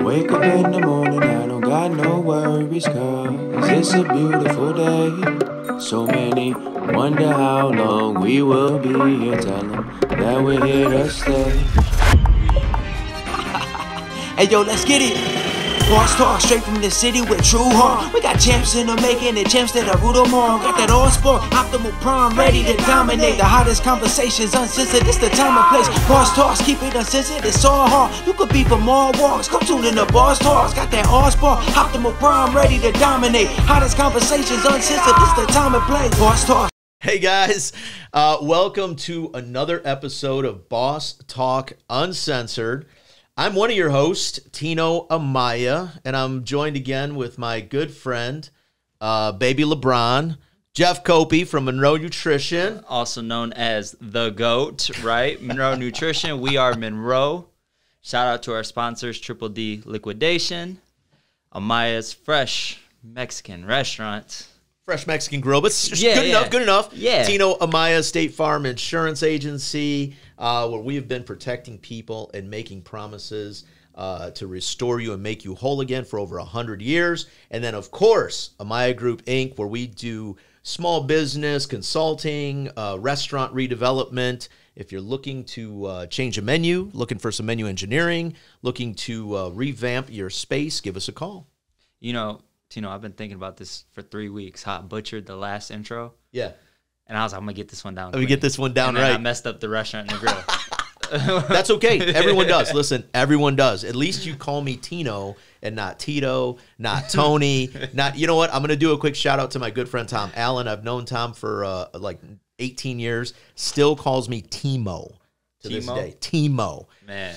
Wake up in the morning, I don't got no worries, cause it's a beautiful day. So many wonder how long we will be here. Tell them that we're here to stay. Hey yo, let's get it. Boss Talk straight from the city with true heart. We got champs in the making and champs that are root them on. Got that all sport, optimal prime, ready to dominate. The hottest conversations uncensored, this the time and place. Boss Talks, keep it uncensored, it's all hard. You could be from all walks, come tune in to Boss Talks. Got that all sport, optimal prime, ready to dominate. Hottest conversations uncensored, this the time and place. Boss Talks. Hey guys, welcome to another episode of Boss Talk Uncensored. I'm one of your hosts, Tino Amaya, and I'm joined again with my good friend, Baby LeBron, Jeff Copi from Monroe Nutrition. Also known as The GOAT, right? Monroe Nutrition, we are Monroe. Shout out to our sponsors, Triple D Liquidation, Amaya's Fresh Mexican Restaurant. Fresh Mexican Grill, but good enough. Yeah. Tino Amaya State Farm Insurance Agency, where we have been protecting people and making promises to restore you and make you whole again for over 100 years. And then, of course, Amaya Group, Inc., where we do small business consulting, restaurant redevelopment. If you're looking to change a menu, looking for some menu engineering, looking to revamp your space, give us a call. You know, Tino, I've been thinking about this for 3 weeks. How I butchered the last intro. Yeah. And I was like, I'm going to get this one down. Let me get this one down and then right. I messed up the restaurant and the grill. That's okay. Everyone does. Listen, everyone does. At least you call me Tino and not Tito, not Tony. Not. You know what? I'm going to do a quick shout out to my good friend Tom Allen. I've known Tom for like 18 years. Still calls me Timo to this day. Timo. Man.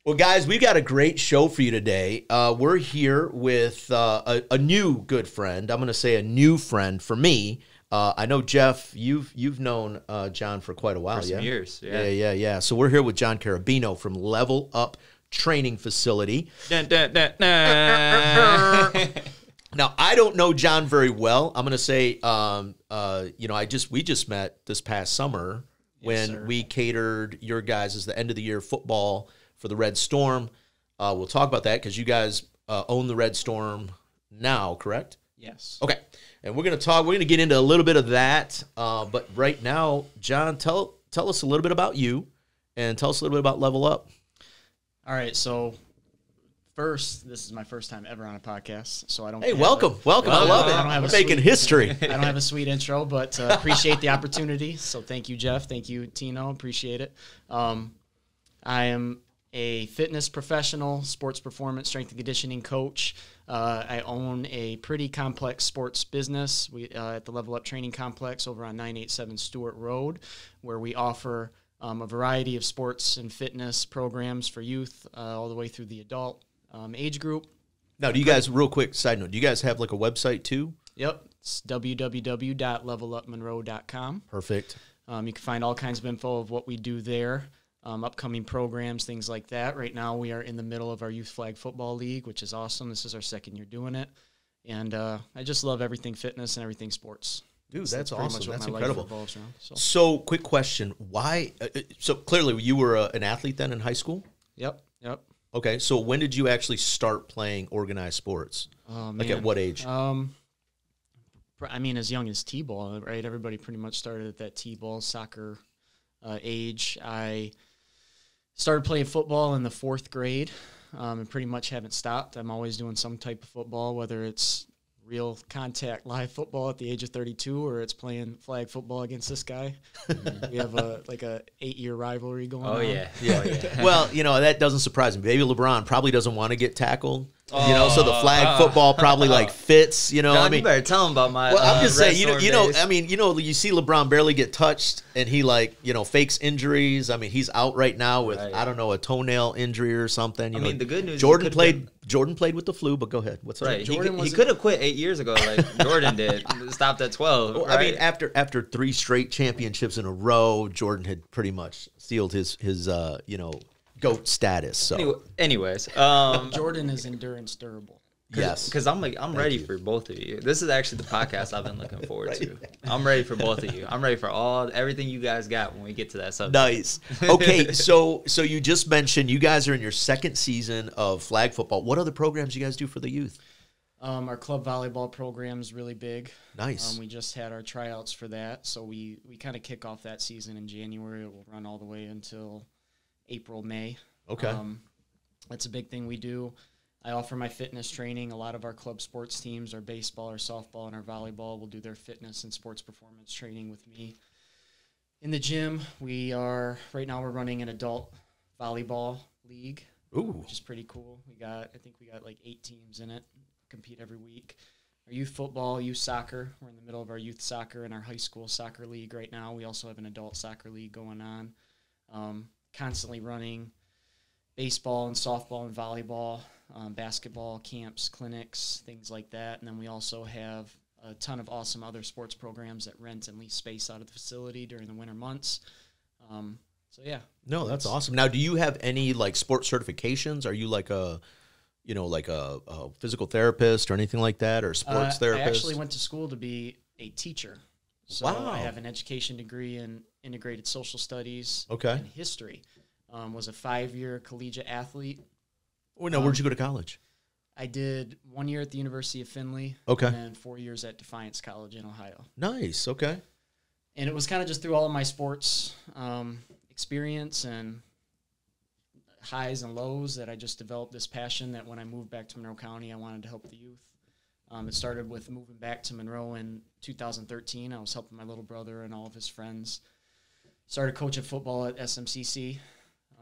Well, guys, we've got a great show for you today. We're here with a new good friend. I'm going to say a new friend for me. I know, Jeff, you've known John for quite a while, For some years, Yeah. So we're here with John Carrabino from Level Up Training Facility. Dun, dun, dun, dun. Now, I don't know John very well. I'm going to say, we just met this past summer when we catered your guys' the end of the year football for the Red Storm. We'll talk about that because you guys own the Red Storm now, correct? Yes. Okay. And we're going to get into a little bit of that. But right now, John, tell us a little bit about you and tell us a little bit about Level Up. All right. So first, this is my first time ever on a podcast, so I don't. Hey, welcome. I love it. We're making history. I don't have a sweet intro, but appreciate the opportunity. So thank you, Jeff. Thank you, Tino. Appreciate it. I am a fitness professional, sports performance, strength and conditioning coach. I own a pretty complex sports business at the Level Up Training Complex over on 987 Stewart Road, where we offer a variety of sports and fitness programs for youth all the way through the adult age group. Now, do you guys, real quick side note, do you guys have like a website too? Yep. It's www.levelupmonroe.com. Perfect. You can find all kinds of info of what we do there. Upcoming programs, things like that. Right now, we are in the middle of our Youth Flag Football League, which is awesome. This is our second year doing it. And I just love everything fitness and everything sports. Dude, that's awesome. That's my incredible. life revolves around, so, quick question. Why? So, clearly, you were an athlete then in high school? Yep. Okay, so when did you actually start playing organized sports? Like at what age? I mean, as young as T-ball, right? Everybody pretty much started at that T-ball soccer age. I started playing football in the 4th grade and pretty much haven't stopped. I'm always doing some type of football, whether it's real contact live football at the age of 32 or it's playing flag football against this guy. We have a 8-year rivalry going on. Yeah. Well, that doesn't surprise me. Baby LeBron probably doesn't want to get tackled. So the flag football probably fits. John, you better tell him about my. Well, I'm just saying, you you see LeBron barely get touched, and he fakes injuries. I mean, he's out right now with I don't know, a toenail injury or something. The good news, Jordan played with the flu, but go ahead. What's up? Right, he could have quit 8 years ago, like Jordan did. Stopped at 12. Well, right? I mean, after 3 straight championships in a row, Jordan had pretty much sealed his GOAT status. So, anyways, Jordan is endurance durable. Yes. Because I'm ready for both of you. This is actually the podcast I've been looking forward to. I'm ready for both of you. I'm ready for everything you guys got when we get to that subject. Nice. Okay, so you just mentioned you guys are in your second season of flag football. What other programs you guys do for the youth? Our club volleyball program is really big. Nice. We just had our tryouts for that, so we kind of kick off that season in January. It will run all the way until April, May. Okay. That's a big thing we do. I offer my fitness training. A lot of our club sports teams, our baseball, our softball, and our volleyball will do their fitness and sports performance training with me. In the gym, right now we're running an adult volleyball league, which is pretty cool. I think we got like 8 teams in it, compete every week. Our youth football, youth soccer, we're in the middle of our youth soccer and our high school soccer league right now. We also have an adult soccer league going on. Constantly running baseball and softball and volleyball, basketball camps, clinics, things like that. And then we also have a ton of awesome other sports programs that rent and lease space out of the facility during the winter months. So yeah. No, that's awesome. Now, do you have any like sports certifications? Are you like a physical therapist or anything like that, or sports therapist? I actually went to school to be a teacher. So wow. I have an education degree in integrated social studies and history. Was a 5-year collegiate athlete. Oh, no, where'd you go to college? I did 1 year at the University of Findlay. Okay. And then 4 years at Defiance College in Ohio. Nice. Okay. And it was kind of just through all of my sports experience and highs and lows that I just developed this passion that when I moved back to Monroe County, I wanted to help the youth. It started with moving back to Monroe in 2013. I was helping my little brother and all of his friends. Started coaching football at SMCC.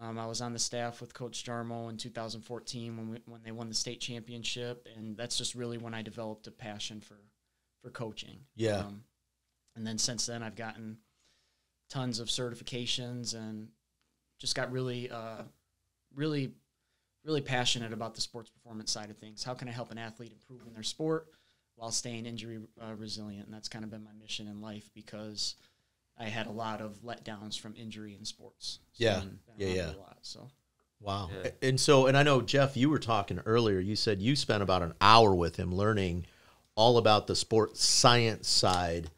I was on the staff with Coach Jarmo in 2014 when they won the state championship, and that's just really when I developed a passion for coaching. Yeah. And then since then, I've gotten tons of certifications and just got really passionate about the sports performance side of things. How can I help an athlete improve in their sport while staying injury resilient? And that's kind of been my mission in life because I had a lot of letdowns from injury in sports. So Yeah. A lot, so. Wow. Yeah. And I know, Jeff, you were talking earlier. You said you spent about an hour with him learning all about the sports science side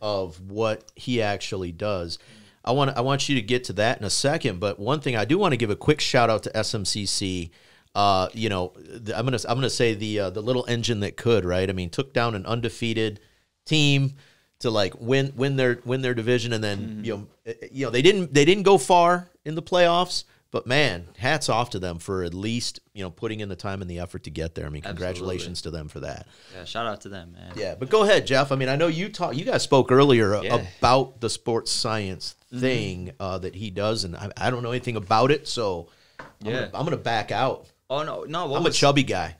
of what he actually does. I want you to get to that in a second, but one thing I do want to give a quick shout out to SMCC. I'm gonna say the little engine that could, right? I mean, took down an undefeated team to like win their division, and then they didn't go far in the playoffs, but man, hats off to them for at least putting in the time and the effort to get there. I mean, congratulations to them for that. Yeah, shout out to them, man. Yeah, but go ahead, Jeff. I mean, I know you guys spoke earlier about the sports science thing that he does, and I don't know anything about it, so I'm gonna back out. Oh no! I'm a chubby guy.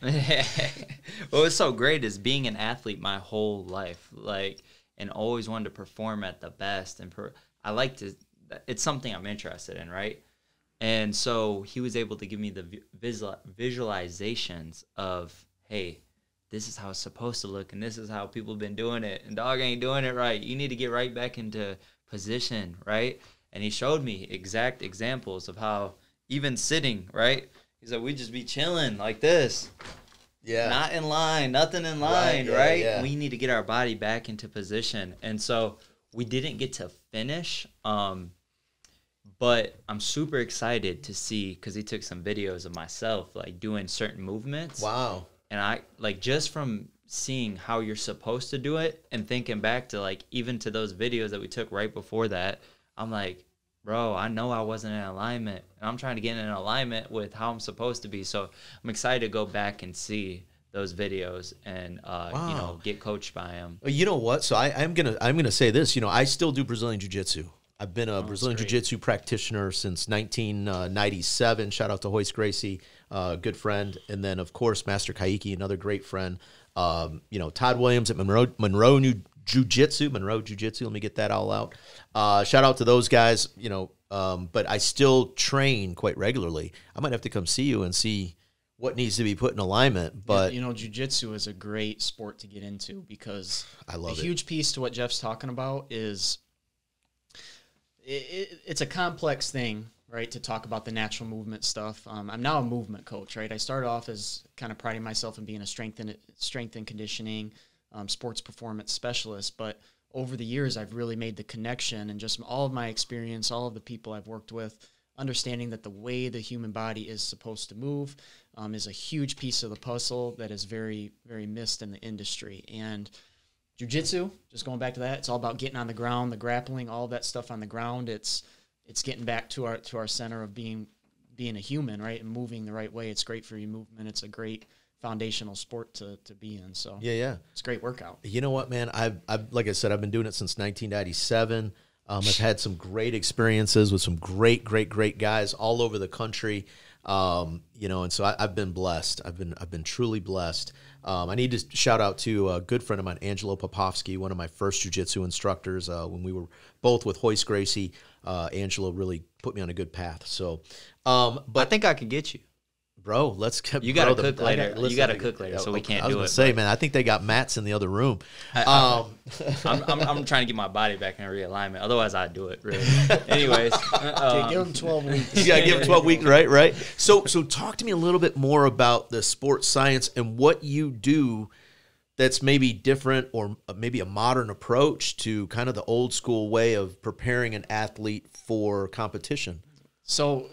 What was so great is being an athlete my whole life, and always wanted to perform at the best. And I like to. It's something I'm interested in, right? And so he was able to give me the visualizations of, hey, this is how it's supposed to look, and this is how people have been doing it, and dog ain't doing it right. You need to get right back into position, right? And he showed me exact examples of how even sitting, right? He's like, we just be chilling like this. Yeah. Not in line, nothing in line, right? Yeah. We need to get our body back into position. And so we didn't get to finish, but I'm super excited to see, because he took some videos of myself, doing certain movements. Wow. And I, just from seeing how you're supposed to do it and thinking back to, even to those videos that we took right before that, I'm like, bro, I know I wasn't in alignment, and I'm trying to get in alignment with how I'm supposed to be. So I'm excited to go back and see those videos and get coached by him. You know what? So I'm gonna say this. I still do Brazilian Jiu-Jitsu. I've been a Brazilian Jiu-Jitsu practitioner since 1997. Shout out to Hoist Gracie, good friend, and then of course Master Kaiki, another great friend. Todd Williams at Monroe Jiu-Jitsu. Let me get that all out. Shout out to those guys. But I still train quite regularly. I might have to come see you and see what needs to be put in alignment. But jiu-jitsu is a great sport to get into because I love a huge piece to what Jeff's talking about is it's a complex thing right, to talk about the natural movement stuff. I'm now a movement coach, right? I started off as kind of priding myself in being a strength and conditioning, sports performance specialist, but over the years, I've really made the connection, and just all of my experience, all of the people I've worked with, understanding that the way the human body is supposed to move is a huge piece of the puzzle that is very, very missed in the industry. And jiu-jitsu, just going back to that, it's all about getting on the ground, the grappling, all of that stuff on the ground. It's getting back to our center of being a human, right, and moving the right way. It's great for your movement. It's a great foundational sport to be in. So yeah, it's a great workout. You know what, man? I've like I said, I've been doing it since 1997. I've had some great experiences with some great guys all over the country. And so I've been blessed. I've been truly blessed. I need to shout out to a good friend of mine, Angelo Popovsky, one of my first jiu-jitsu instructors. When we were both with Hoist Gracie, Angelo really put me on a good path. So, but I think I could get you. Bro, let's get you got to cook later. You got to cook later, so we can't do it. I was gonna say, man, I think they got mats in the other room. I'm trying to get my body back in realignment. Otherwise, I'd do it. Really. Anyways, give them 12 weeks. You gotta give them 12 weeks, right? So talk to me a little bit more about the sports science and what you do. That's maybe different, or maybe a modern approach to kind of the old school way of preparing an athlete for competition. So,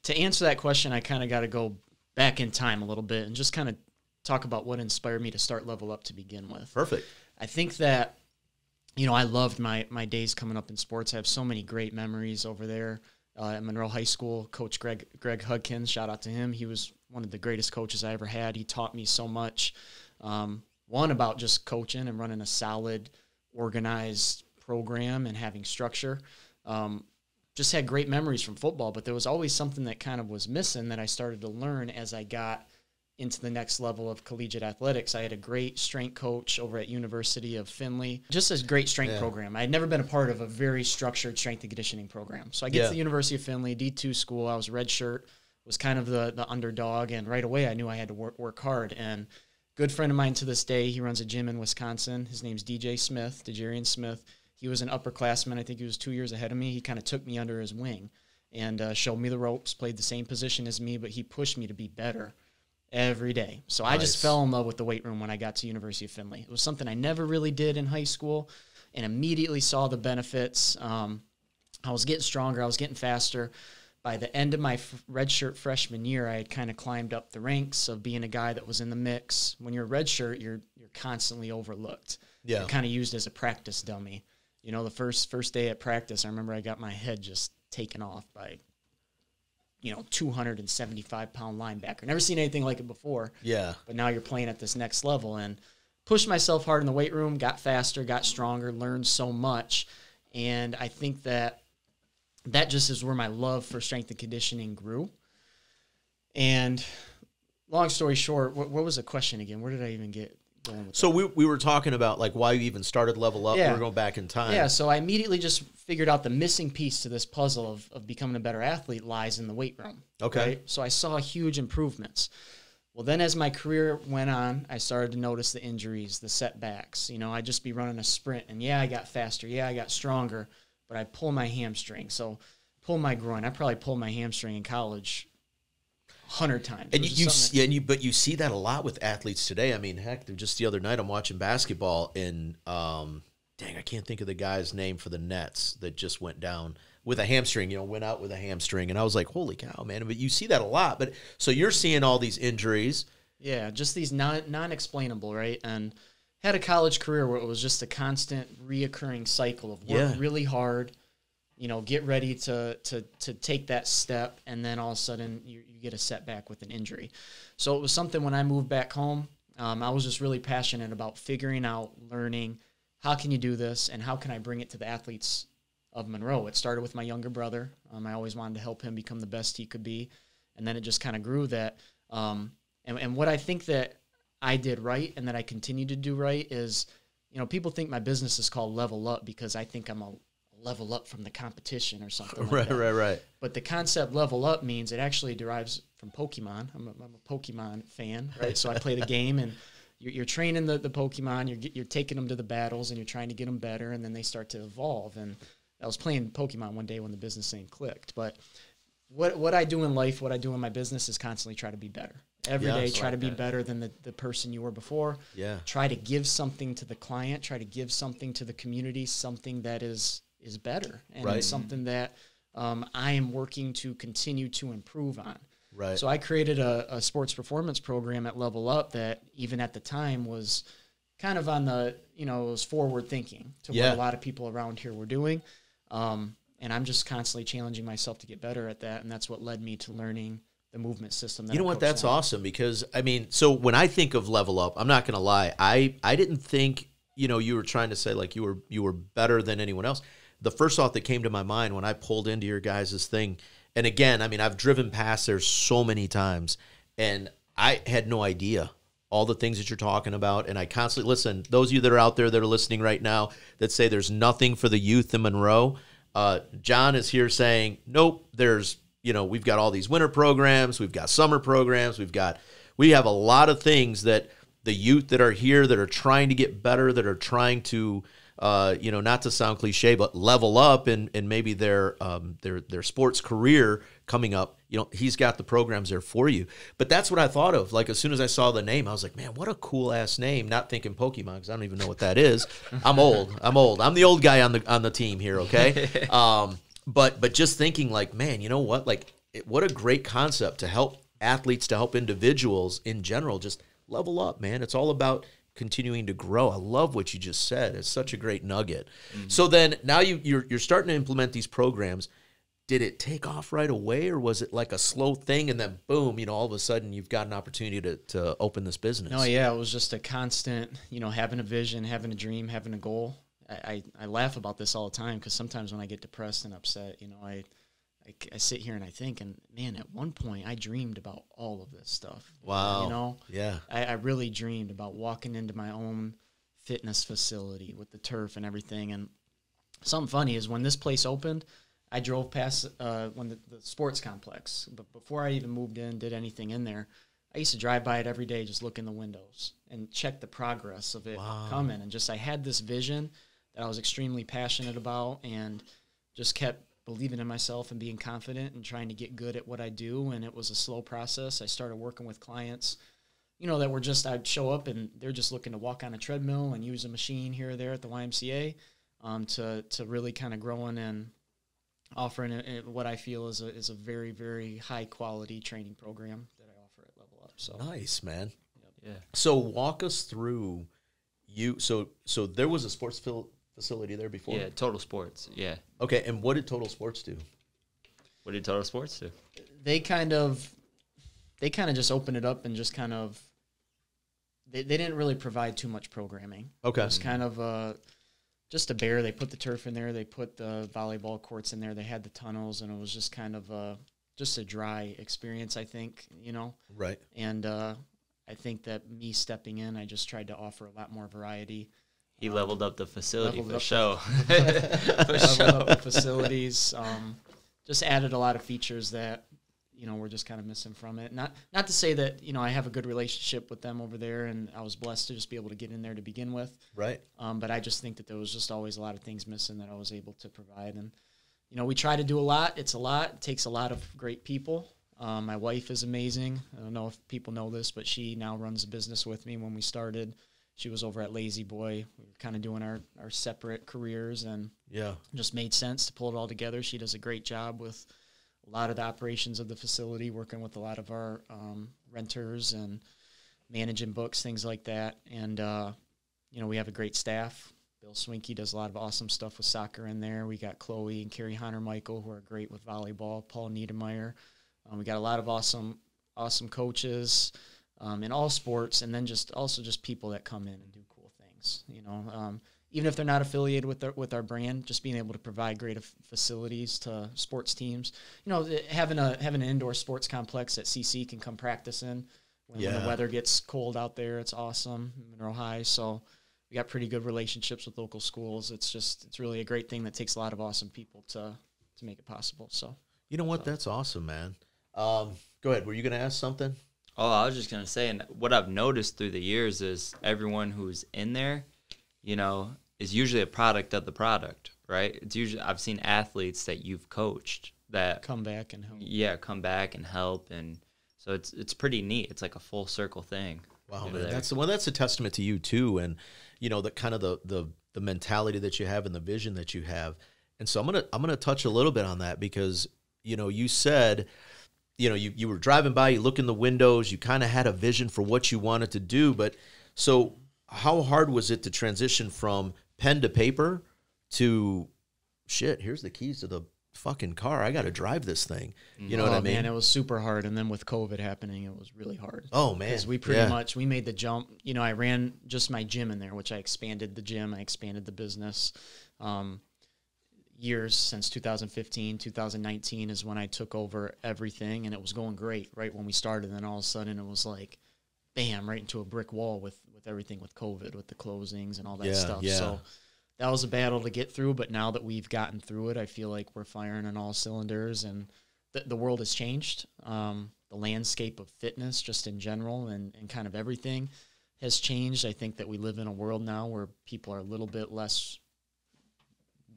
to answer that question, I kind of got to go back in time a little bit and just kind of talk about what inspired me to start Level Up to begin with. Perfect. I think that, I loved my days coming up in sports. I have so many great memories over there at Monroe High School. Coach Greg Hudkins, shout out to him. He was one of the greatest coaches I ever had. He taught me so much, one, about just coaching and running a solid, organized program and having structure. Just had great memories from football, but there was always something that kind of was missing that I started to learn as I got into the next level of collegiate athletics. I had a great strength coach over at University of Findlay, just a great strength program. I had never been a part of a very structured strength and conditioning program. So I get to the University of Findlay, D2 school. I was red shirt, was kind of the underdog, and right away I knew I had to work hard. And good friend of mine to this day, he runs a gym in Wisconsin. His name's DeJarian Smith. He was an upperclassman. I think he was 2 years ahead of me. He kind of took me under his wing and showed me the ropes, played the same position as me, but he pushed me to be better every day. So I just fell in love with the weight room when I got to University of Findlay. It was something I never really did in high school, and immediately saw the benefits. I was getting stronger. I was getting faster. By the end of my redshirt freshman year, I had kind of climbed up the ranks of being a guy that was in the mix. When you're a redshirt, you're constantly overlooked. Yeah. You're kind of used as a practice dummy. The first day at practice, I remember I got my head just taken off by, 275-pound linebacker. Never seen anything like it before. Yeah. But now you're playing at this next level, and pushed myself hard in the weight room, got faster, got stronger, learned so much. And I think that just is where my love for strength and conditioning grew. And long story short, what was the question again? Where did I even get going with that? We were talking about like why you even started Level Up. Yeah. We were going back in time. Yeah, so I immediately just figured out the missing piece to this puzzle of becoming a better athlete lies in the weight room. Okay. Right? So I saw huge improvements. Well, then as my career went on, I started to notice the injuries, the setbacks. I'd just be running a sprint, and I got faster. I got stronger, but I'd pull my hamstring. So pull my groin. I probably pulled my hamstring in college 100 times. And but you see that a lot with athletes today. I mean, heck, just the other night I'm watching basketball, and I can't think of the guy's name for the Nets that just went down with a hamstring. Went out with a hamstring, and I was like, holy cow, man! But you see that a lot. But so you're seeing all these injuries. Yeah, just these non-explainable, right? And had a college career where it was just a constant reoccurring cycle of work really hard. Get ready to take that step, and then all of a sudden you get a setback with an injury. So it was something when I moved back home, I was just really passionate about figuring out, learning, how can you do this, and how can I bring it to the athletes of Monroe. It started with my younger brother. I always wanted to help him become the best he could be, and then it just kind of grew that. And what I think that I did right and that I continue to do right is, people think my business is called Level Up because I think I'm a level up from the competition or something like that. Right. But the concept Level Up means it actually derives from Pokemon. I'm a Pokemon fan, right? So I play the game, and you're training the Pokemon, you're taking them to the battles, and you're trying to get them better, and then they start to evolve. And I was playing Pokemon one day when the business name clicked. But what I do in life, what I do in my business is constantly try to be better. Every day, try to be better than the person you were before. Yeah. Try to give something to the client. Try to give something to the community, something that is better. And it's something that I am working to continue to improve on. Right. So I created a sports performance program at Level Up that even at the time was kind of on the, it was forward thinking to what a lot of people around here were doing. And I'm just constantly challenging myself to get better at that. And that's what led me to learning the movement system. That You know what? That's awesome because, I mean, so when I think of Level Up, I'm not going to lie. I didn't think, you were trying to say like you were better than anyone else. The first thought that came to my mind when I pulled into your guys' thing, and again, I mean, I've driven past there so many times, and I had no idea all the things that you're talking about. And I constantly listen. Those of you that are out there that are listening right now that say there's nothing for the youth in Monroe, John is here saying, nope, there's, we've got all these winter programs, we've got summer programs, we have a lot of things that the youth that are here that are trying to get better, that are trying to, not to sound cliche, but level up and maybe their sports career coming up. He's got the programs there for you. But that's what I thought of. Like as soon as I saw the name, I was like, man, what a cool ass name. Not thinking Pokemon because I don't even know what that is. I'm old. I'm the old guy on the team here. Okay. But just thinking like, man, you know what? Like what a great concept to help athletes, to help individuals in general, just level up, man. It's all about continuing to grow. I love what you just said. It's such a great nugget. Mm-hmm. So then now you're starting to implement these programs. Did it take off right away, or was it like a slow thing and then boom, all of a sudden you've got an opportunity to open this business? No, yeah, it was just a constant, having a vision, having a dream, having a goal. I laugh about this all the time because sometimes when I get depressed and upset, I sit here and I think, and man, at one point I dreamed about all of this stuff. Wow. Yeah. I really dreamed about walking into my own fitness facility with the turf and everything. And something funny is when this place opened, I drove past when the sports complex, but before I even moved in, did anything in there, I used to drive by it every day, just look in the windows and check the progress of it coming. And I had this vision that I was extremely passionate about and just kept believing in myself and being confident and trying to get good at what I do. And it was a slow process. I started working with clients, that were I'd show up and they're just looking to walk on a treadmill and use a machine here or there at the YMCA to really kind of growing and offering what I feel is a very, very high quality training program that I offer at Level Up. So nice, man. Yeah. So walk us through so there was a sports facility there before? Yeah, Total Sports. Yeah. Okay, and what did Total Sports do? What did Total Sports do? They kind of just opened it up and just kind of they didn't really provide too much programming. Okay. It was kind of just a bare. They put the turf in there. They put the volleyball courts in there. They had the tunnels, and it was just kind of just a dry experience, I think, Right. And I think that me stepping in, I just tried to offer a lot more variety. He leveled up the facility for show. Leveled up the facilities. Just added a lot of features that, we're just kind of missing from it. Not to say that, I have a good relationship with them over there, and I was blessed to just be able to get in there to begin with. Right. But I just think that there was just always a lot of things missing that I was able to provide. And, we try to do a lot. It's a lot. It takes a lot of great people. My wife is amazing. I don't know if people know this, but she now runs a business with me. When we started, she was over at Lazy Boy. We were kind of doing our separate careers, and just made sense to pull it all together. She does a great job with a lot of the operations of the facility, working with a lot of our renters and managing books, things like that. And, we have a great staff. Bill Swinky does a lot of awesome stuff with soccer in there. We got Chloe and Carrie Hunter-Michael, who are great with volleyball, Paul Niedermeyer. We got a lot of awesome coaches in all sports, and then just people that come in and do cool things. Even if they're not affiliated with our brand, just being able to provide great facilities to sports teams. Having an indoor sports complex that CC can come practice in when the weather gets cold out there. It's awesome, Monroe High. So we got pretty good relationships with local schools. It's really a great thing that takes a lot of awesome people to make it possible. So you know what? That's awesome, man. Go ahead. Were you going to ask something? Oh, I was just going to say, and what I've noticed through the years is everyone who's in there, is usually a product of the product, right? It's usually, I've seen athletes that you've coached that come back and help. Yeah, come back and help, and so it's pretty neat. It's like a full circle thing. Wow, man, that's a testament to you too, and you know, the kind of the mentality that you have and the vision that you have. And so I'm gonna touch a little bit on that, because you know, you said, you know, you were driving by, you look in the windows, you kind of had a vision for what you wanted to do, but so how hard was it to transition from pen to paper to shit, here's the keys to the fucking car, I got to drive this thing. You know what I mean? Man, it was super hard. And then with COVID happening, it was really hard. Oh, man. Because we pretty much, we made the jump. You know, I ran just my gym in there, which I expanded the gym. I expanded the business. Years since 2015, 2019 is when I took over everything, and it was going great right when we started. And then all of a sudden it was like, bam, right into a brick wall with everything with COVID, with the closings and all that stuff. Yeah. So that was a battle to get through, but now that we've gotten through it, I feel like we're firing on all cylinders, and the world has changed. The landscape of fitness just in general and kind of everything has changed. I think that we live in a world now where people are a little bit less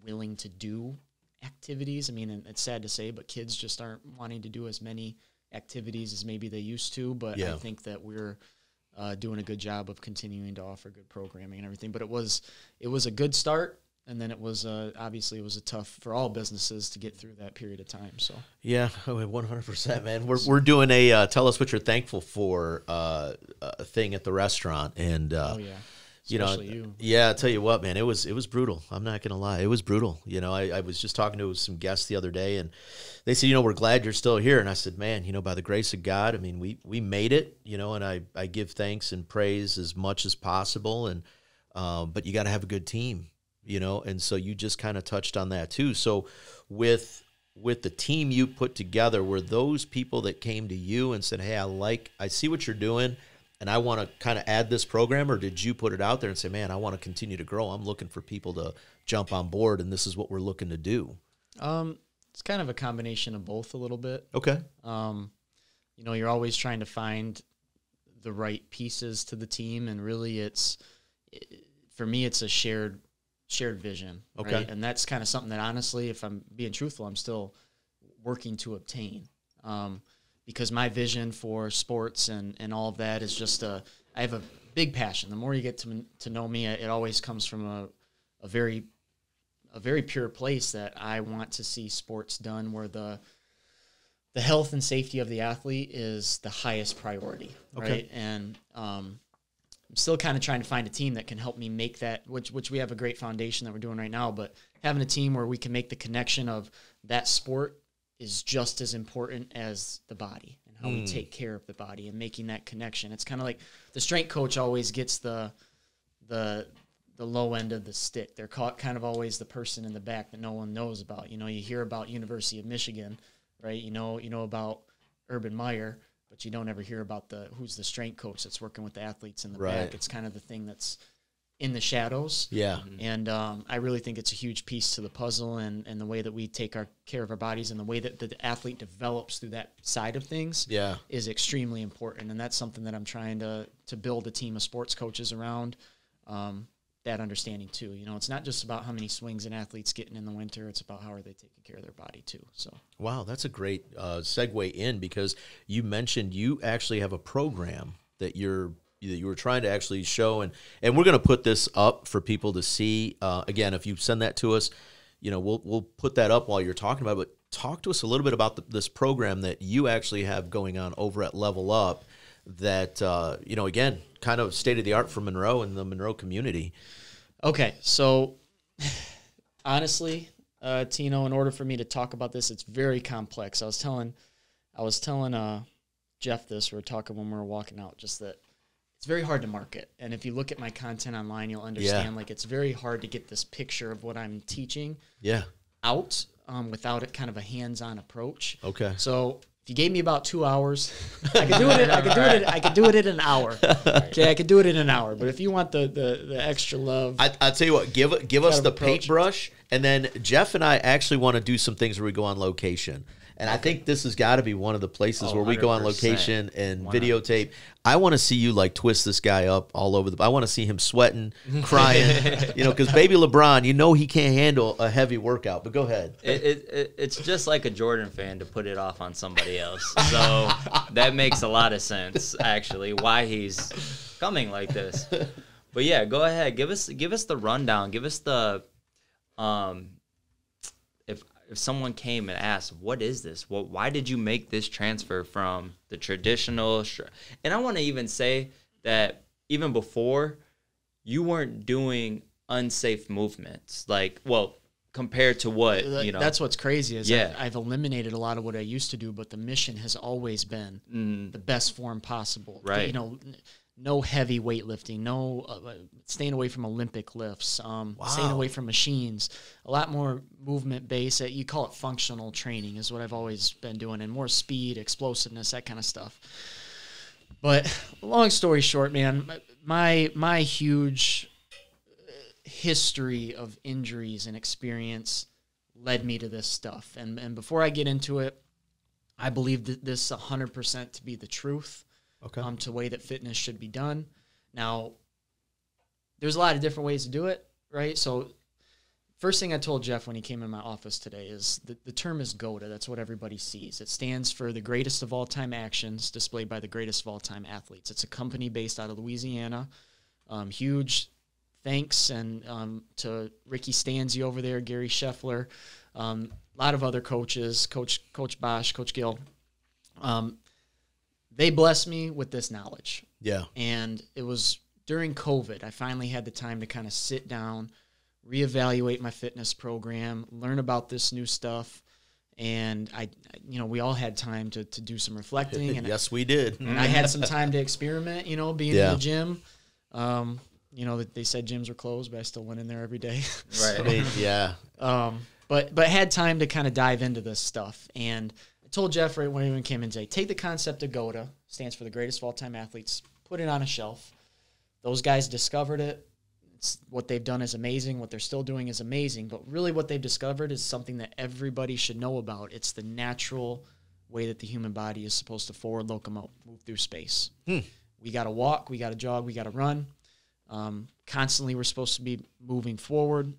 willing to do activities. I mean, and it's sad to say, but kids just aren't wanting to do as many activities as maybe they used to, but I think that we're doing a good job of continuing to offer good programming and everything. But it was a good start, and then it was obviously it was a tough for all businesses to get through that period of time. So 100%, man. We're doing a tell us what you're thankful for thing at the restaurant, and you know, I tell you what, man, it was brutal. I'm not gonna lie, it was brutal. You know, I was just talking to some guests the other day, and they said, you know, we're glad you're still here. And I said, man, you know, by the grace of God, I mean, we made it, you know, and I give thanks and praise as much as possible. And but you got to have a good team, you know, and so you just kind of touched on that too. So with the team you put together, were those people that came to you and said, hey, I see what you're doing, and I want to kind of add this program, or did you put it out there and say, man, I want to continue to grow, I'm looking for people to jump on board, and this is what we're looking to do? It's kind of a combination of both a little bit. Okay. You know, you're always trying to find the right pieces to the team, and really for me, it's a shared vision. Okay. Right? And that's kind of something that, honestly, if I'm being truthful, I'm still working to obtain. Because my vision for sports and all of that is just I have a big passion. The more you get to know me, it always comes from a very pure place that I want to see sports done where the health and safety of the athlete is the highest priority, right? Okay. And I'm still kind of trying to find a team that can help me make that, which we have a great foundation that we're doing right now, but having a team where we can make the connection of that sport is just as important as the body and how we take care of the body, and making that connection. It's kind of like the strength coach always gets the low end of the stick. They're kind of always the person in the back that no one knows about. You know, you hear about University of Michigan, right? You know about Urban Meyer, but you don't ever hear about who's the strength coach that's working with the athletes in the back. It's kind of the thing that's in the shadows. Yeah. And I really think it's a huge piece to the puzzle, and the way that we take care of our bodies, and the way that the athlete develops through that side of things is extremely important. And that's something that I'm trying to build a team of sports coaches around, that understanding too. You know, it's not just about how many swings an athlete's getting in the winter. It's about how are they taking care of their body too. So, wow, that's a great segue in, because you mentioned you actually have a program that you were trying to actually show, and we're going to put this up for people to see. Again, if you send that to us, you know, we'll put that up while you're talking about it. But talk to us a little bit about this program that you actually have going on over at Level Up. That you know, again, kind of state of the art for Monroe and the Monroe community. Okay, so honestly, Tino, in order for me to talk about this, it's very complex. I was telling Jeff this. We were talking when we were walking out, just that it's very hard to market. And if you look at my content online, you'll understand like it's very hard to get this picture of what I'm teaching out without it kind of a hands-on approach. Okay. So if you gave me about 2 hours, I could do it. I could do it in an hour. Okay, I could do it in an hour. But if you want the extra love, I'll tell you what. Give us the paintbrush, and then Jeff and I actually want to do some things where we go on location. And I think this has got to be one of the places where we go on 100%. location and 100%. videotape. I want to see you like twist this guy up all over I want to see him sweating, crying, you know, because baby LeBron, you know, he can't handle a heavy workout. But go ahead. It's just like a Jordan fan to put it off on somebody else. So that makes a lot of sense, actually, why he's coming like this. But yeah, go ahead. Give us the rundown. Give us the if someone came and asked, what is this? Why did you make this transfer from the traditional? And I want to even say that even before, you weren't doing unsafe movements. Like, well, compared to what, you know. That's what's crazy is I've eliminated a lot of what I used to do, but the mission has always been the best form possible. Right. You know, no heavy weightlifting, no staying away from Olympic lifts, staying away from machines, a lot more movement-based. You call it functional training is what I've always been doing, and more speed, explosiveness, that kind of stuff. But long story short, man, my huge history of injuries and experience led me to this stuff. And before I get into it, I believe that this 100% to be the truth. Okay. To the way that fitness should be done. Now, there's a lot of different ways to do it, right? So first thing I told Jeff when he came in my office today is the term is GOATA. That's what everybody sees. It stands for the greatest of all time actions displayed by the greatest of all time athletes. It's a company based out of Louisiana. Huge thanks and to Ricky Stanzi over there, Gary Scheffler, a lot of other coaches, Coach Bosch, Coach Gill. They blessed me with this knowledge. Yeah. And it was during COVID, I finally had the time to kind of sit down, reevaluate my fitness program, learn about this new stuff. And we all had time to do some reflecting. And yes, we did. And I had some time to experiment, being in the gym. They said gyms were closed, but I still went in there every day. Right. I mean, yeah. But had time to kind of dive into this stuff. And I told Jeff right when he came in today, take the concept of GOATA, stands for the greatest of all time athletes, put it on a shelf. Those guys discovered it. It's what they've done is amazing. What they're still doing is amazing. But really what they've discovered is something that everybody should know about. It's the natural way that the human body is supposed to forward locomote, move through space. We got to walk, we got to jog, we got to run. Constantly we're supposed to be moving forward.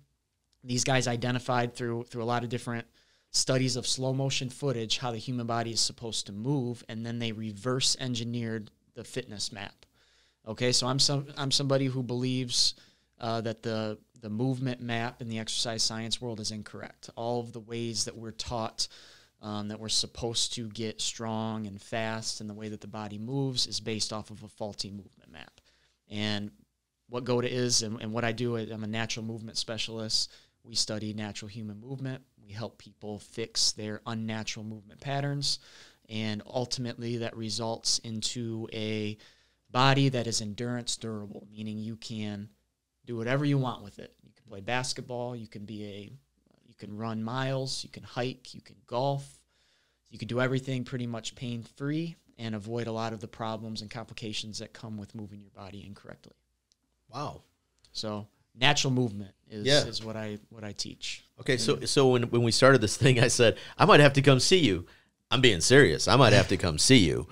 These guys identified through a lot of different studies of slow motion footage how the human body is supposed to move, and then they reverse engineered the fitness map. Okay, so I'm somebody who believes that the movement map in the exercise science world is incorrect. All of the ways that we're taught that we're supposed to get strong and fast and the way that the body moves is based off of a faulty movement map. And what GOATA is and what I do, I'm a natural movement specialist. We study natural human movement. We help people fix their unnatural movement patterns, and ultimately that results into a body that is endurance durable, meaning you can do whatever you want with it. You can play basketball, you can run miles, you can hike, you can golf, you can do everything pretty much pain-free and avoid a lot of the problems and complications that come with moving your body incorrectly. Wow. So natural movement is what I teach. Okay, so when we started this thing, I said, I might have to come see you. I'm being serious. I might have to come see you.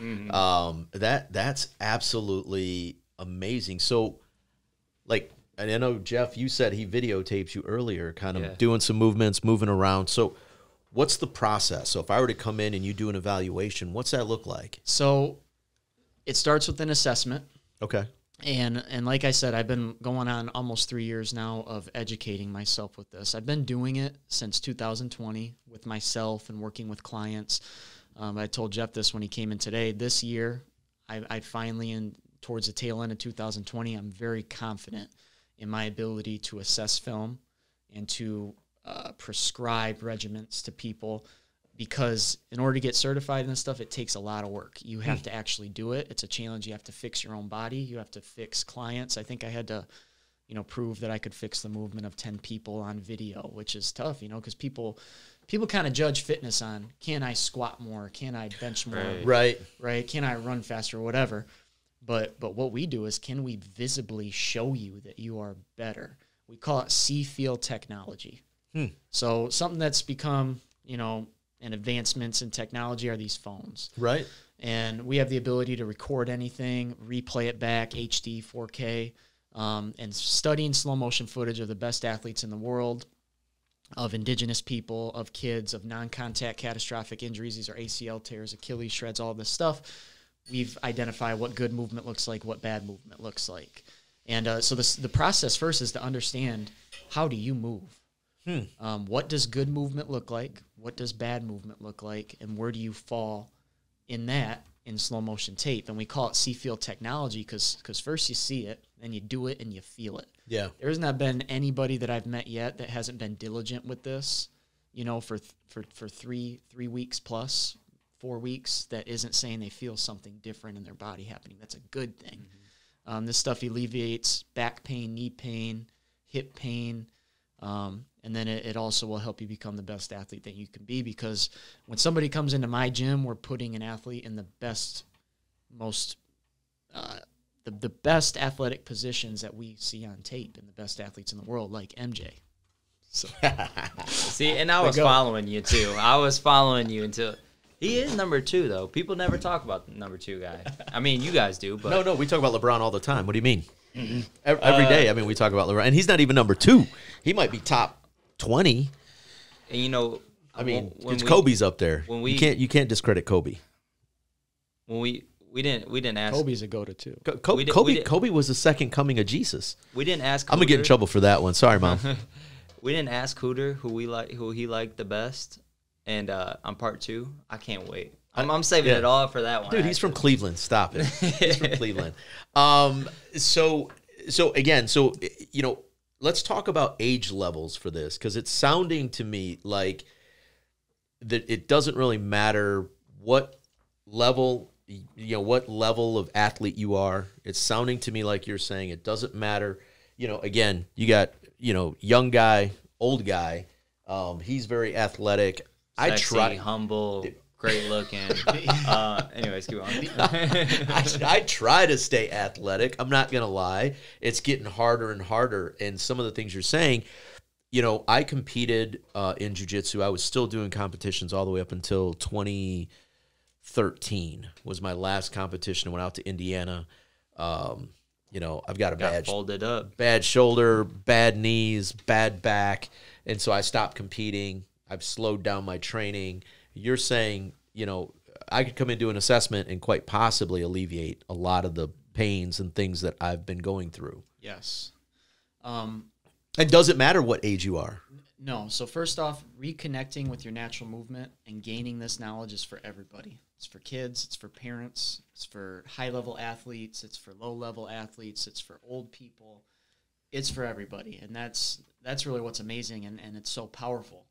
That's absolutely amazing. So, like, and I know, Jeff, you said he videotapes you earlier, kind of doing some movements, moving around. So what's the process? So if I were to come in and you do an evaluation, what's that look like? So it starts with an assessment. Okay. And like I said, I've been going on almost 3 years now of educating myself with this. I've been doing it since 2020 with myself and working with clients. I told Jeff this when he came in today. This year, I finally, towards the tail end of 2020, I'm very confident in my ability to assess film and to prescribe regimens to people. Because in order to get certified in this stuff, it takes a lot of work. You have to actually do it. It's a challenge. You have to fix your own body. You have to fix clients. I think I had to, prove that I could fix the movement of 10 people on video, which is tough, because people kind of judge fitness on, can I squat more? Can I bench more? Right. Can I run faster? Whatever. But what we do is, can we visibly show you that you are better? We call it see-feel technology. So something that's become, and advancements in technology are these phones. Right. And we have the ability to record anything, replay it back, HD, 4K, and studying slow motion footage of the best athletes in the world, of indigenous people, of kids, of non-contact catastrophic injuries. These are ACL tears, Achilles shreds, all this stuff. We've identified what good movement looks like, what bad movement looks like. And so the process first is to understand, how do you move? What does good movement look like? What does bad movement look like? And where do you fall in that in slow motion tape? And we call it see-feel technology because first you see it, then you do it, and you feel it. Yeah. There has not been anybody that I've met yet that hasn't been diligent with this, for 3 weeks plus, 4 weeks, that isn't saying they feel something different in their body happening. That's a good thing. This stuff alleviates back pain, knee pain, hip pain, and then it also will help you become the best athlete that you can be, because when somebody comes into my gym, we're putting an athlete in the best, the best athletic positions that we see on tape, and the best athletes in the world, like MJ. So see, and I was following you too. I was following you until he is number 2, though. People never talk about the number 2 guy. I mean, you guys do, but no, we talk about LeBron all the time. What do you mean? Every day. I mean, we talk about LeBron, and he's not even number 2. He might be top 20. And I mean, Kobe's up there. You can't discredit Kobe. When we didn't ask. Kobe's a go-to too. Kobe was the second coming of Jesus. We didn't ask. I'm gonna get in trouble for that one. Sorry, Mom. We didn't ask Hooter who he liked the best, and on part 2, I can't wait. I'm saving it all for that one. Dude, he's from Cleveland. Stop it. He's from Cleveland. So again, let's talk about age levels for this, because it's sounding to me like that it doesn't really matter what level of athlete you are. It's sounding to me like you're saying it doesn't matter. Again, you got young guy, old guy. He's very athletic. Sexy, humble, great looking. Anyways, keep on. I try to stay athletic. I'm not gonna lie. It's getting harder and harder. And some of the things you're saying, I competed in jiu-jitsu. I was still doing competitions all the way up until 2013 was my last competition. I went out to Indiana. I've got a folded up, bad shoulder, bad knees, bad back, and so I stopped competing. I've slowed down my training. You're saying, I could come and do an assessment and quite possibly alleviate a lot of the pains and things that I've been going through. Yes. And does it matter what age you are? No. So first off, reconnecting with your natural movement and gaining this knowledge is for everybody. It's for kids. It's for parents. It's for high-level athletes. It's for low-level athletes. It's for old people. It's for everybody. And that's really what's amazing, and it's so powerful.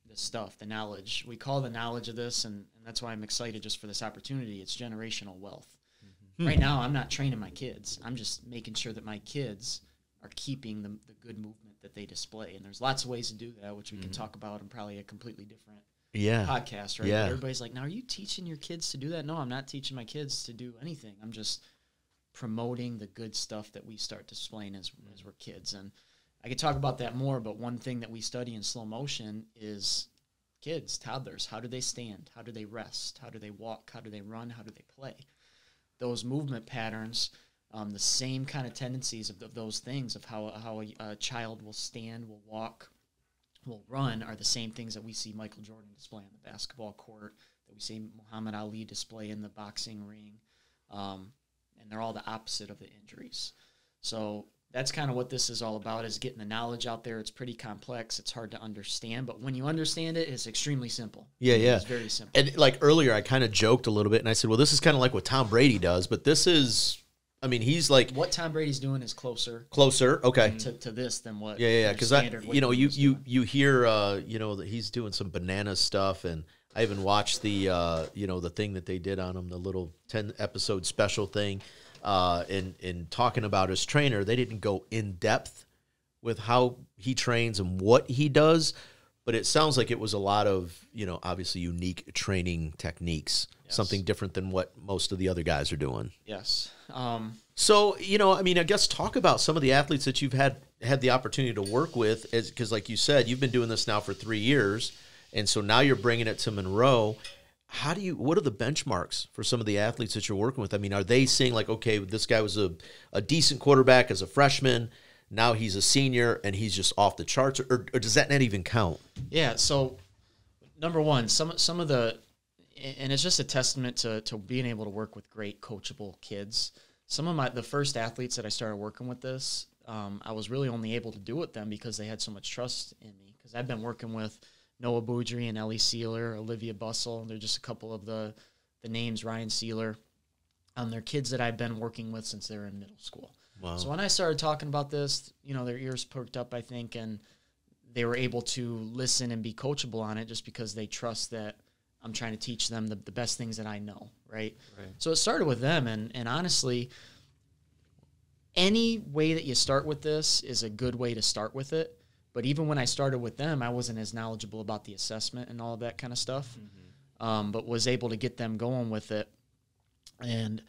This stuff, the knowledge. We call the knowledge of this, and that's why I'm excited just for this opportunity. It's generational wealth. Right now, I'm not training my kids. I'm just making sure that my kids are keeping the good movement that they display. And there's lots of ways to do that, which we can talk about in probably a completely different podcast, right? Yeah. But everybody's like, now, are you teaching your kids to do that? No, I'm not teaching my kids to do anything. I'm just promoting the good stuff that we start displaying as we're kids. And I could talk about that more, but one thing that we study in slow motion is kids, toddlers. How do they stand? How do they rest? How do they walk? How do they run? How do they play? Those movement patterns, the same kind of tendencies of those things of how a child will stand, will walk, will run, are the same things that we see Michael Jordan display on the basketball court, that we see Muhammad Ali display in the boxing ring, and they're all the opposite of the injuries. So that's kind of what this is all about, is getting the knowledge out there. It's pretty complex. It's hard to understand. But when you understand it, it's extremely simple. Yeah. It's very simple. And like earlier, I kind of joked a little bit, and I said, well, this is kind of like what Tom Brady does. But this is, he's like... What Tom Brady's doing is closer. Okay. To this than what... Yeah. Because you hear, that he's doing some banana stuff, and I even watched the, the thing that they did on him, the little 10-episode special thing. In talking about his trainer, they didn't go in depth with how he trains and what he does, but it sounds like it was a lot of, obviously unique training techniques, something different than what most of the other guys are doing. Yes. So, I guess talk about some of the athletes that you've had the opportunity to work with, because like you said, you've been doing this now for 3 years, And so now you're bringing it to Monroe. What are the benchmarks for some of the athletes that you're working with? I mean, are they seeing like, okay, this guy was a decent quarterback as a freshman, now he's a senior and he's just off the charts, or does that not even count? Yeah. So number one, some of the, and it's just a testament to being able to work with great coachable kids. Some of the first athletes that I started working with this, I was really only able to do with them because they had so much trust in me. Because I've been working with Noah Boudry and Ellie Sealer, Olivia Bussell. They're just a couple of the names, Ryan Sealer. They're kids that I've been working with since they were in middle school. Wow. So when I started talking about this, their ears perked up, I think, and they were able to listen and be coachable on it just because they trust that I'm trying to teach them the best things that I know, right? So it started with them, and honestly, any way that you start with this is a good way to start with it. But even when I started with them, I wasn't as knowledgeable about the assessment and all of that kind of stuff, but was able to get them going with it. And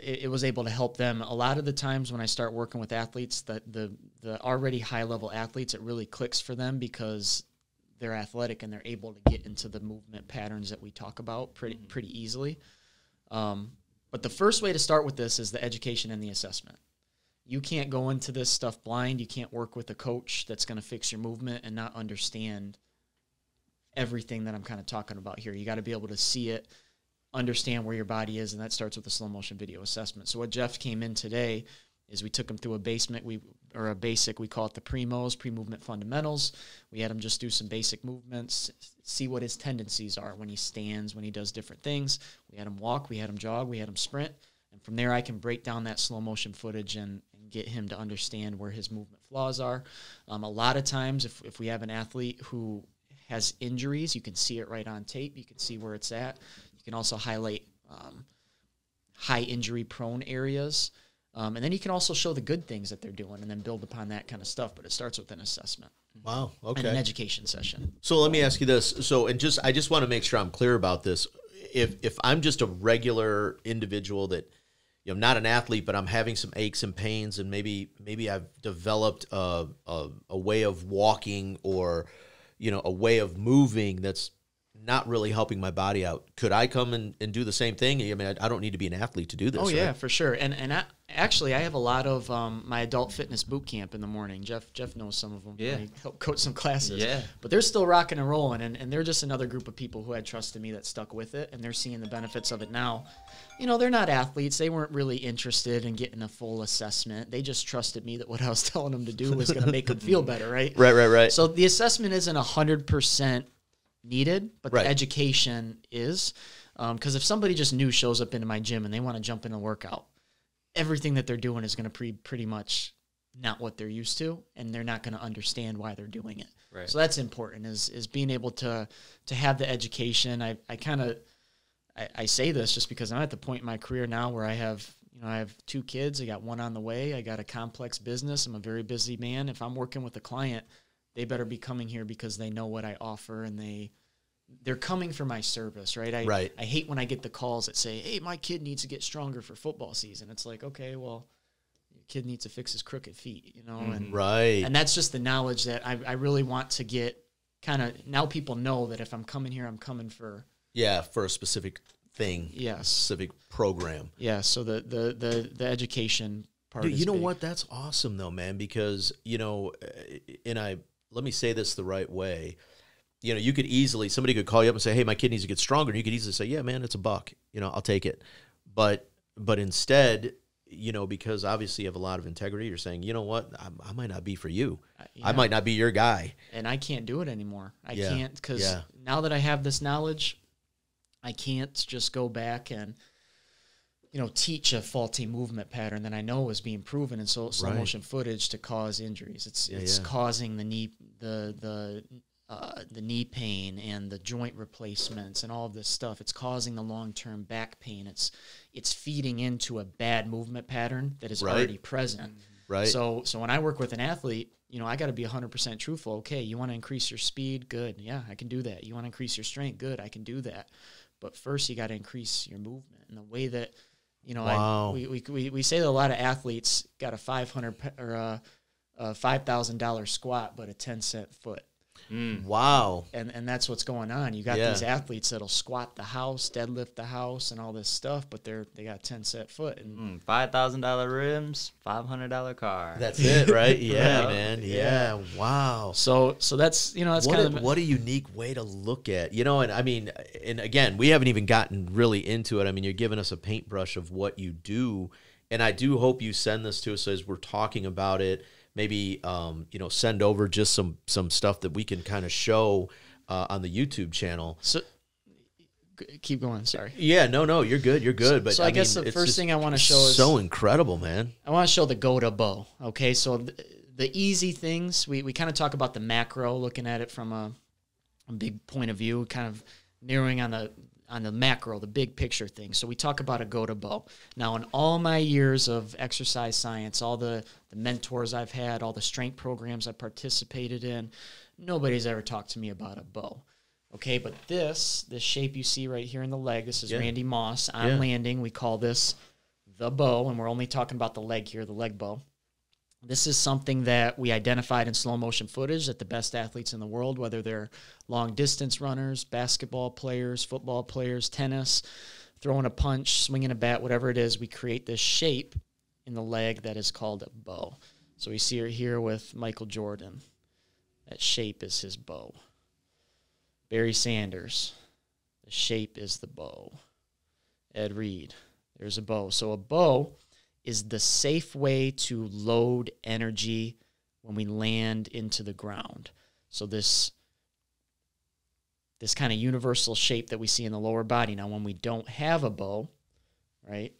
it was able to help them. A lot of the times when I start working with athletes, the already high-level athletes, it really clicks for them because they're athletic and they're able to get into the movement patterns that we talk about pretty easily. But the first way to start with this is the education and the assessment. You can't go into this stuff blind. You can't work with a coach that's going to fix your movement and not understand everything that I'm kind of talking about here. You got to be able to see it, understand where your body is, and that starts with the slow motion video assessment. So what Jeff came in today is we took him through a basic, we call it the PRIMOs, pre-movement fundamentals. We had him just do some basic movements, see what his tendencies are when he stands, when he does different things. We had him walk, we had him jog, we had him sprint. And from there, I can break down that slow motion footage and get him to understand where his movement flaws are. A lot of times, if we have an athlete who has injuries, you can see it right on tape. You can see where it's at. You can also highlight high injury prone areas. And then you can also show the good things that they're doing and then build upon that kind of stuff. But it starts with an assessment. Wow. Okay. And an education session. So let me ask you this. So, I just want to make sure I'm clear about this. If I'm just a regular individual that, not an athlete, but I'm having some aches and pains, and maybe I've developed a way of walking or, a way of moving that's not really helping my body out. Could I come and do the same thing? I mean, I don't need to be an athlete to do this. Oh, yeah, right? for sure. And I have a lot of my adult fitness boot camp in the morning. Jeff knows some of them. Yeah. I help coach some classes. Yeah. But they're still rocking and rolling, and they're just another group of people who had trust in me that stuck with it, and they're seeing the benefits of it now. They're not athletes. They weren't really interested in getting a full assessment. They just trusted me that what I was telling them to do was going to make them feel better, right? Right. So the assessment isn't 100% needed, but Right. the education is. Because if somebody just new shows up into my gym and they want to jump in a workout, everything that they're doing is going to pretty much not what they're used to, and they're not going to understand why they're doing it. Right. So that's important, is being able to have the education. I say this just because I'm at the point in my career now where I have 2 kids. I got one on the way. I got a complex business. I'm a very busy man. If I'm working with a client, they better be coming here because they know what I offer, and they're coming for my service, right? Right. I hate when I get the calls that say, hey, my kid needs to get stronger for football season. It's like, okay, well, your kid needs to fix his crooked feet, and Right. and that's just the knowledge that I really want to get. Kind of now people know that if I'm coming here, I'm coming for for a specific thing. Yes. Specific program. Yeah, so the education part Dude, is you know big. what? That's awesome though, man, because, let me say this the right way. You could easily, somebody could call you up and say, hey, my kid needs to get stronger. And you could easily say, yeah, man, it's $1. I'll take it. But instead, because obviously you have a lot of integrity, you're saying, you know what, I might not be for you. I might not be your guy. And I can't do it anymore. I Yeah. can't, because now that I have this knowledge, I can't just go back and teach a faulty movement pattern that I know is being proven in slow motion footage to cause injuries. It's causing the knee pain and the joint replacements and all of this stuff. It's causing the long-term back pain. It's feeding into a bad movement pattern that is already present. Right. So when I work with an athlete, I got to be 100% truthful. Okay, you want to increase your speed? Good. Yeah, I can do that. You want to increase your strength? Good. I can do that. But first, you got to increase your movement. And the way that, Wow. we say that a lot of athletes got a $500 or a $5,000 squat, but a 10-cent foot. Wow. And that's what's going on. You got these athletes that'll squat the house, deadlift the house, and all this stuff, but they got 10 set foot and $5,000 rims, $500 car. That's it, right? Yeah, man. Yeah. Wow. So that's that's what a unique way to look at, and I mean, and again, we haven't even gotten really into it. I mean, you're giving us a paintbrush of what you do, and I do hope you send this to us as we're talking about it. Maybe send over just some stuff that we can kind of show on the YouTube channel. So keep going. Sorry. Yeah, no, you're good. But so I guess the first thing I want to show is so incredible, man. I want to show the go to bow. Okay, so the easy things we kind of talk about the macro, looking at it from a big point of view, kind of narrowing on the macro, the big picture thing. So we talk about a go-to bow. Now, in all my years of exercise science, all the mentors I've had, all the strength programs I participated in, nobody's ever talked to me about a bow. Okay, but this shape you see right here in the leg, this is Randy Moss on landing. We call this the bow, and we're only talking about the leg here, the leg bow. This is something that we identified in slow motion footage that the best athletes in the world, whether they're long distance runners, basketball players, football players, tennis, throwing a punch, swinging a bat, whatever it is, we create this shape in the leg that is called a bow. So we see it here with Michael Jordan. That shape is his bow. Barry Sanders, the shape is the bow. Ed Reed, there's a bow. So a bow is the safe way to load energy when we land into the ground. So this kind of universal shape that we see in the lower body. Now, when we don't have a bow, right?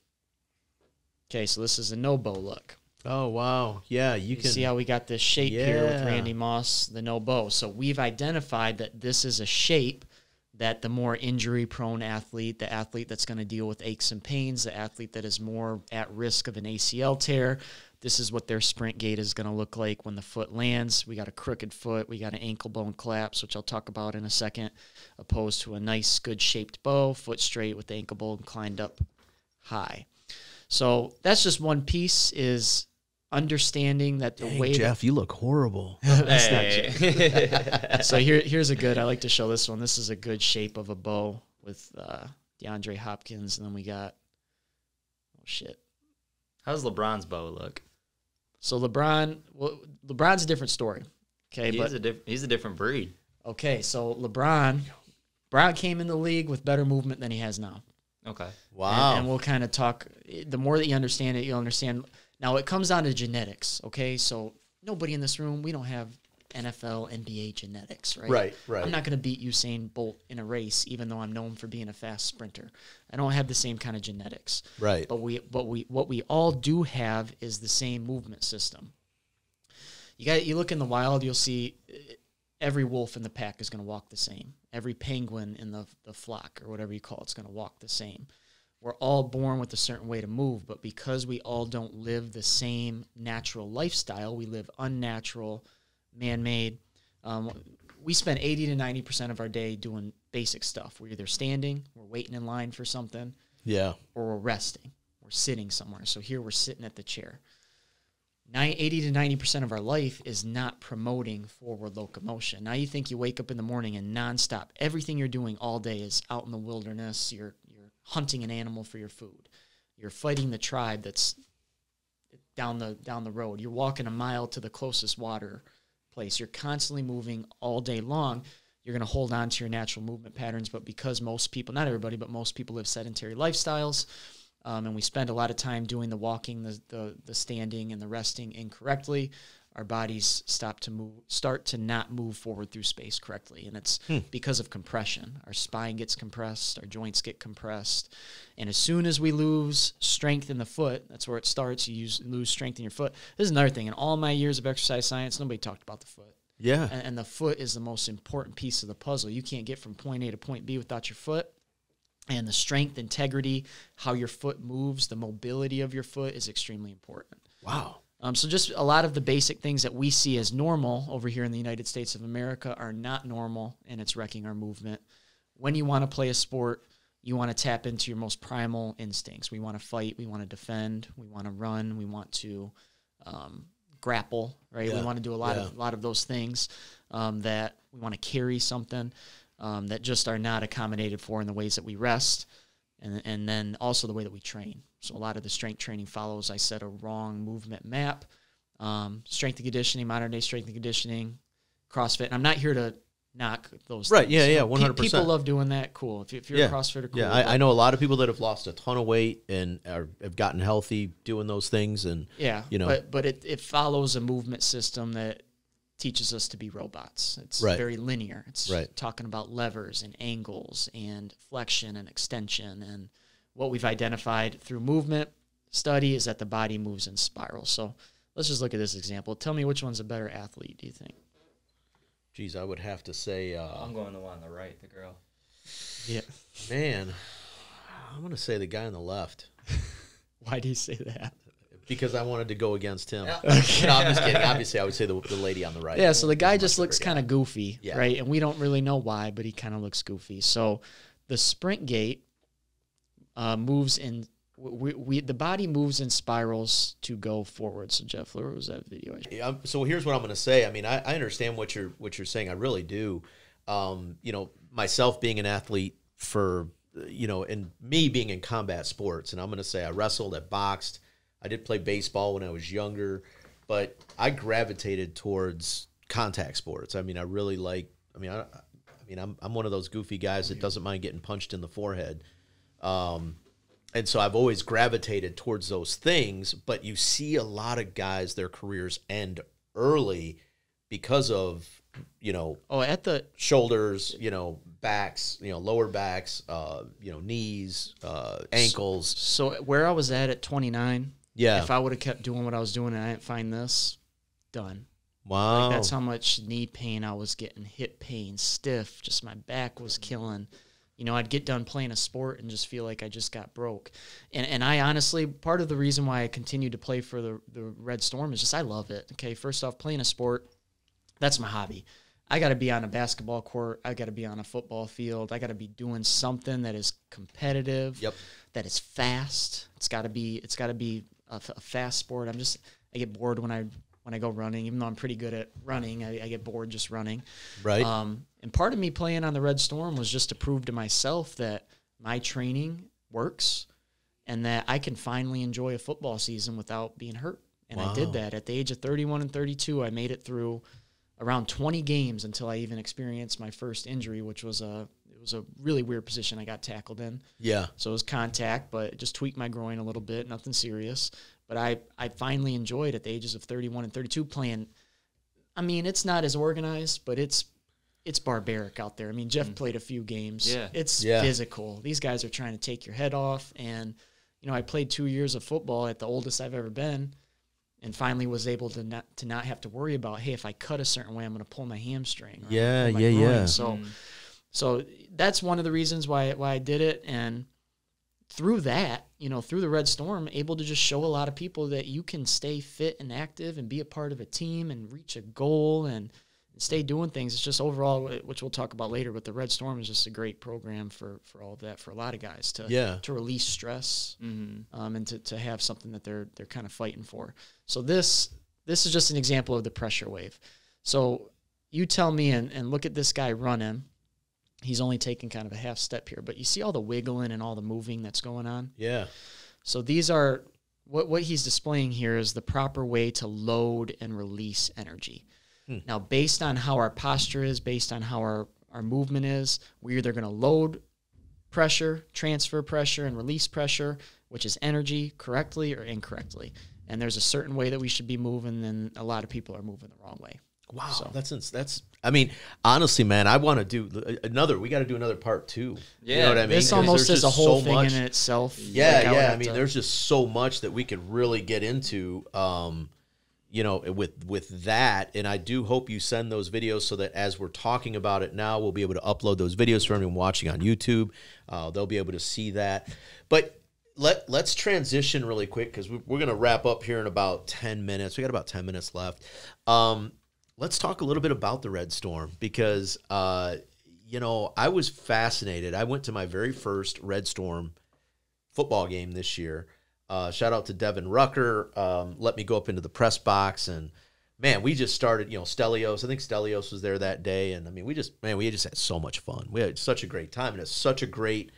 Okay, so this is a no bow look. Oh, wow. Yeah, you can see how we got this shape here with Randy Moss, the no bow. So we've identified that this is a shape that the more injury-prone athlete, the athlete that's going to deal with aches and pains, the athlete that is more at risk of an ACL tear, this is what their sprint gait is going to look like when the foot lands. We got a crooked foot. We got an ankle bone collapse, which I'll talk about in a second, opposed to a nice, good-shaped bow, foot straight with the ankle bone inclined up high. So that's just one piece, is understanding that the way Jeff, you look horrible. That's not Jeff. So here's a good. I like to show this one. This is a good shape of a bow with DeAndre Hopkins, and then we got How's LeBron's bow look? So LeBron's a different story. Okay, he's a different breed. Okay, so LeBron came in the league with better movement than he has now. Okay, wow. And we'll kind of talk. The more that you understand it, you'll understand. Now, it comes down to genetics, okay? So nobody in this room, we don't have NFL, NBA genetics, right? Right. I'm not going to beat Usain Bolt in a race, even though I'm known for being a fast sprinter. I don't have the same kind of genetics. Right. But what we all do have is the same movement system. You look in the wild, you'll see every wolf in the pack is going to walk the same. Every penguin in the flock, or whatever you call it, is going to walk the same. We're all born with a certain way to move, but because we all don't live the same natural lifestyle, we live unnatural, man-made. We spend 80 to 90% of our day doing basic stuff. We're either standing, we're waiting in line for something, or we're resting. We're sitting somewhere. So here we're sitting at the chair. 80 to 90% of our life is not promoting forward locomotion. Now you think you wake up in the morning and nonstop, everything you're doing all day is out in the wilderness. You're hunting an animal for your food. You're fighting the tribe that's down the road. You're walking a mile to the closest water place. You're constantly moving all day long. You're going to hold on to your natural movement patterns, but because most people, not everybody, but most people live sedentary lifestyles, and we spend a lot of time doing the walking, the standing, and the resting incorrectly, our bodies start to not move forward through space correctly. And it's because of compression. Our spine gets compressed, our joints get compressed. And as soon as we lose strength in the foot, that's where it starts. You lose strength in your foot. This is another thing. In all my years of exercise science, nobody talked about the foot. Yeah. And the foot is the most important piece of the puzzle. You can't get from point A to point B without your foot. And the strength, integrity, how your foot moves, the mobility of your foot is extremely important. Wow. So just a lot of the basic things that we see as normal over here in the United States of America are not normal, and it's wrecking our movement. When you want to play a sport, you want to tap into your most primal instincts. We want to fight. We want to defend. We want to run. We want to grapple, right? Yeah. We want to do a lot of those things that we want to carry something that just are not accommodated for in the ways that we rest, and then also the way that we train. So a lot of the strength training follows, I said, a wrong movement map. Strength and conditioning, modern day strength and conditioning, CrossFit. And I'm not here to knock those Right, things. yeah, 100%. People love doing that, cool. If you're a CrossFitter, cool. Yeah, I know a lot of people that have lost a ton of weight and have gotten healthy doing those things. And yeah, you know, but it follows a movement system that teaches us to be robots. It's very linear. It's talking about levers and angles and flexion and extension. And what we've identified through movement study is that the body moves in spirals. So let's just look at this example. Tell me which one's a better athlete, do you think? Geez, I would have to say... I'm going the one on the right, the girl. Yeah. Man, I'm going to say the guy on the left. Why do you say that? Because I wanted to go against him. Okay. No, I'm just kidding. Obviously, I would say the lady on the right. Yeah, so the guy just looks kind of goofy, right? And we don't really know why, but he kind of looks goofy. So the sprint gait moves in... the body moves in spirals to go forward. So Jeff, where was that video? So here's what I'm going to say. I mean, I understand what you're saying. I really do. You know, myself being an athlete for, you know, and me being in combat sports, and I'm going to say I wrestled, I boxed, I did play baseball when I was younger, but I gravitated towards contact sports. I mean, I really like. I'm one of those goofy guys that doesn't mind getting punched in the forehead. And so I've always gravitated towards those things, but you see a lot of guys, their careers end early because of, you know, at the shoulders, you know, backs, you know, lower backs, you know, knees, ankles. So where I was at 29, if I would have kept doing what I was doing and I didn't find this, done. Wow. Like that's how much knee pain I was getting, hip pain, stiff, just my back was killing. You know, I'd get done playing a sport and just feel like I just got broke. And I honestly, part of the reason why I continued to play for the Red Storm is just I love it. Okay, first off, playing a sport, that's my hobby. I got to be on a basketball court. I got to be on a football field. I got to be doing something that is competitive, that is fast. It's got to be a fast sport. I get bored when I go running, even though I'm pretty good at running. I get bored just running. Right. And part of me playing on the Red Storm was just to prove to myself that my training works and that I can finally enjoy a football season without being hurt. And I did that. At the age of 31 and 32, I made it through around 20 games until I even experienced my first injury, which was a really weird position I got tackled in. Yeah. So it was contact, but it just tweaked my groin a little bit, nothing serious. But I finally enjoyed at the ages of 31 and 32 playing. I mean, it's not as organized, but it's barbaric out there. I mean, Jeff played a few games. Yeah. It's physical. These guys are trying to take your head off. And, you know, I played 2 years of football at the oldest I've ever been and finally was able to not have to worry about, hey, if I cut a certain way, I'm going to pull my hamstring. Yeah. So that's one of the reasons why I did it. And through that, you know, through the Red Storm, able to just show a lot of people that you can stay fit and active and be a part of a team and reach a goal and stay doing things. It's just overall, which we'll talk about later, but the Red Storm is just a great program for all of that, for a lot of guys to release stress and to have something that they're kind of fighting for. So this is just an example of the pressure wave. So you tell me and look at this guy running. He's only taking kind of a half step here, but you see all the wiggling and all the moving that's going on? Yeah. So these are, what he's displaying here is the proper way to load and release energy. Now, based on how our posture is, based on how our movement is, we're either going to load pressure, transfer pressure, and release pressure, which is energy, correctly or incorrectly. And there's a certain way that we should be moving, and a lot of people are moving the wrong way. Wow, so. that's. I mean, honestly, man, I want to do another. We got to do another part 2. Yeah, you know what I mean? This almost is a whole thing much, in itself. Yeah. I mean, there's just so much that we could really get into. You know, with that, and I do hope you send those videos so that as we're talking about it now, we'll be able to upload those videos for anyone watching on YouTube. They'll be able to see that. But let's transition really quick because we're going to wrap up here in about 10 minutes. We got about 10 minutes left. Let's talk a little bit about the Red Storm because, you know, I was fascinated. I went to my very first Red Storm football game this year. Shout out to Devin Rucker. Let me go up into the press box, and man, we just started. Stelios. I think Stelios was there that day, and I mean, we just had so much fun. We had such a great time, and it's such a great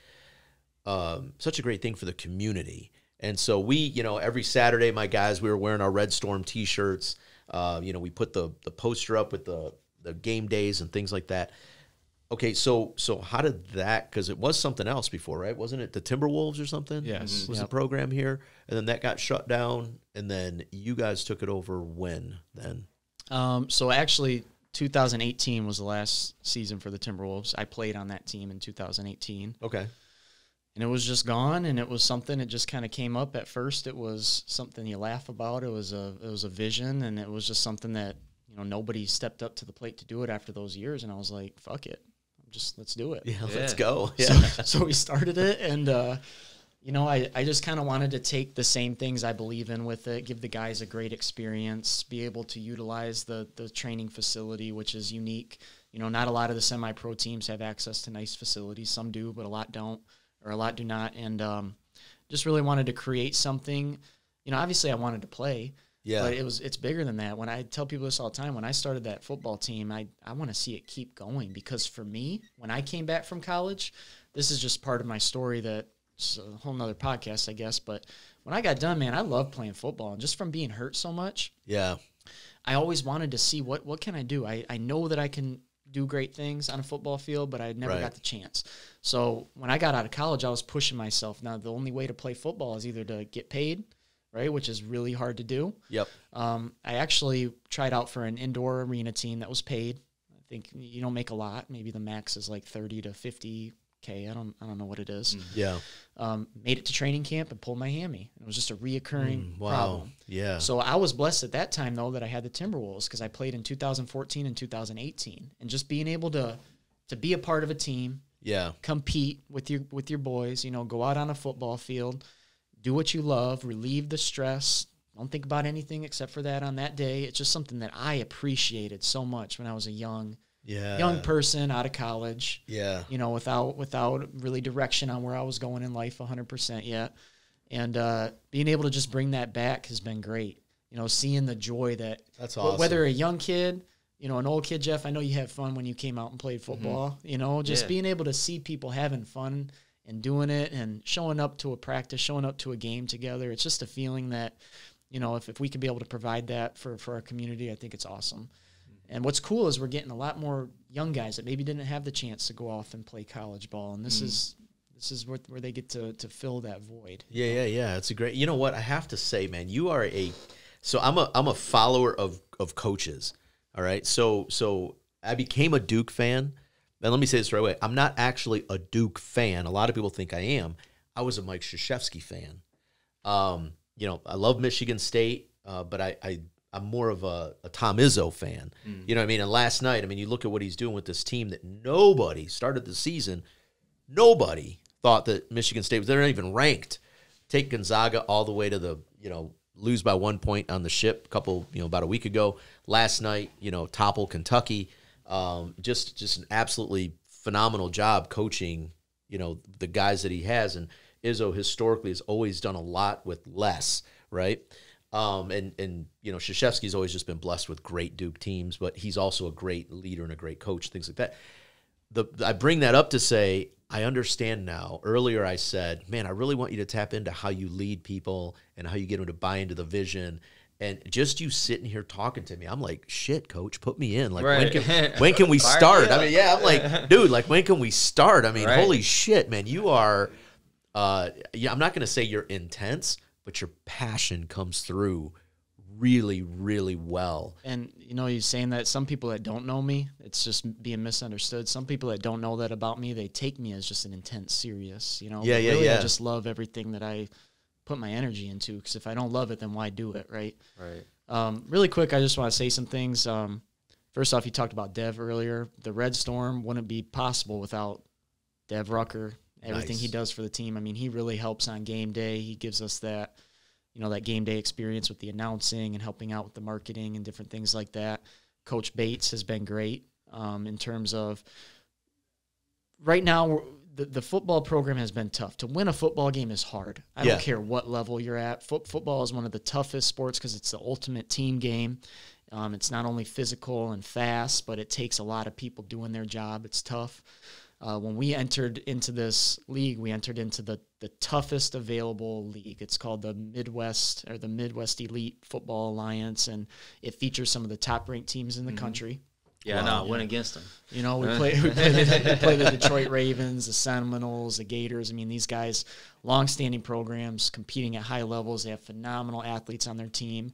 thing for the community. And so we, every Saturday, my guys, we were wearing our Red Storm T-shirts. We put the poster up with the game days and things like that. Okay, so how did that? Because it was something else before, right? Wasn't it the Timberwolves or something? Yes, was the program here, and then that got shut down, and then you guys took it over when then? So actually, 2018 was the last season for the Timberwolves. I played on that team in 2018. Okay. And it was just gone, and it was something that just kind of came up. At first, it was something you laugh about. It was a vision, and it was just something that nobody stepped up to the plate to do it after those years. And I was like, "Fuck it, let's do it." Yeah, let's go. Yeah. So we started it, and I just kind of wanted to take the same things I believe in with it, give the guys a great experience, be able to utilize the training facility, which is unique. Not a lot of the semi-pro teams have access to nice facilities. Some do, but a lot don't. Or a lot do not, and just really wanted to create something. Obviously I wanted to play, but it's bigger than that. When I tell people this all the time, when I started that football team, I want to see it keep going, because for me, when I came back from college, this is just part of my story that's a whole nother podcast, I guess, but when I got done, man, I loved playing football, and just from being hurt so much, I always wanted to see what can I do. I know that I can do great things on a football field, but I never got the chance. So when I got out of college, I was pushing myself. Now, the only way to play football is either to get paid, right, which is really hard to do. Yep. I actually tried out for an indoor arena team that was paid. I think you don't make a lot. Maybe the max is like 30 to 50K. I don't know what it is. Yeah. Made it to training camp and pulled my hammy. It was just a reoccurring problem. Yeah. So I was blessed at that time, though, that I had the Timberwolves, because I played in 2014 and 2018. And just being able to be a part of a team, compete with your boys, go out on a football field, do what you love, relieve the stress, don't think about anything except for that on that day. It's just something that I appreciated so much when I was a young person out of college, without really direction on where I was going in life 100% yet. And being able to just bring that back has been great. Seeing the joy that's awesome. Whether a young kid, an old kid, Jeff, I know you had fun when you came out and played football, just being able to see people having fun and doing it and showing up to a practice, showing up to a game together. It's just a feeling that, if we could be able to provide that for our community, I think it's awesome. And what's cool is we're getting a lot more young guys that maybe didn't have the chance to go off and play college ball, and this is where they get to fill that void. Yeah. It's a great. You know what I have to say, man? You are I'm a follower of coaches. All right, so I became a Duke fan. And let me say this right away: I'm not actually a Duke fan. A lot of people think I am. I was a Mike Krzyzewski fan. I love Michigan State, but I'm more of a Tom Izzo fan. You know what I mean? And last night, you look at what he's doing with this team that nobody started the season. Nobody thought that Michigan State they're not even ranked. Take Gonzaga all the way to the, lose by 1 point on the ship about a week ago. Last night, topple Kentucky. Just an absolutely phenomenal job coaching, the guys that he has. And Izzo historically has always done a lot with less, right? Krzyzewski's always just been blessed with great Duke teams, but he's also a great leader and a great coach, things like that. I bring that up to say, I understand now. Earlier I said, man, I really want you to tap into how you lead people and how you get them to buy into the vision. And just you sitting here talking to me, I'm like, shit, coach, put me in. Like, when can we start? I'm like, dude, when can we start? Holy shit, man, you are, I'm not going to say you're intense, but your passion comes through really, really well. And, you're saying that some people that don't know me, it's just being misunderstood. Some people that don't know that about me, they take me as just an intense, serious, I just love everything that I put my energy into, because if I don't love it, then why do it, right? Right. Really quick, I just want to say some things. First off, you talked about Dev earlier. The Red Storm wouldn't be possible without Dev Rucker, everything he does for the team. He really helps on game day. He gives us that, that game day experience with the announcing and helping out with the marketing and different things like that. Coach Bates has been great in terms of right now the football program has been tough. To win a football game is hard. I don't care what level you're at. Football is one of the toughest sports because it's the ultimate team game. It's not only physical and fast, but it takes a lot of people doing their job. It's tough. When we entered into this league, we entered into the toughest available league. It's called the Midwest Elite Football Alliance, and it features some of the top-ranked teams in the country. Yeah, no, went against them. You know, we play the Detroit Ravens, the Seminoles, the Gators. I mean, these guys, long-standing programs, competing at high levels. They have phenomenal athletes on their team.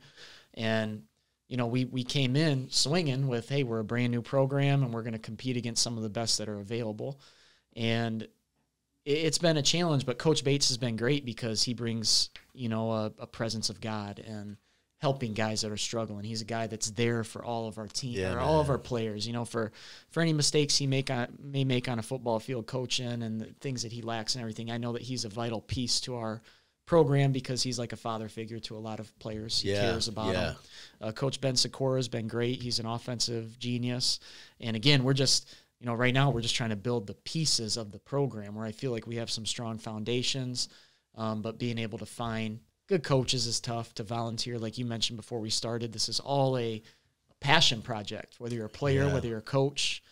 And, you know, we came in swinging with, hey, we're a brand-new program, and we're going to compete against some of the best that are available. And it's been a challenge, but Coach Bates has been great because he brings, you know, a presence of God and helping guys that are struggling. He's a guy that's there for all of our team, all of our players, you know, for any mistakes he may make on a football field coaching and the things that he lacks and everything. I know that he's a vital piece to our program because he's like a father figure to a lot of players. He cares about them. Coach Ben Sikora has been great. He's an offensive genius. And again, we're just, you know, right now we're just trying to build the pieces of the program where I feel like we have some strong foundations, but being able to find good coaches is tough. To volunteer, like you mentioned before we started, this is all a passion project, whether you're a player, whether you're a coach,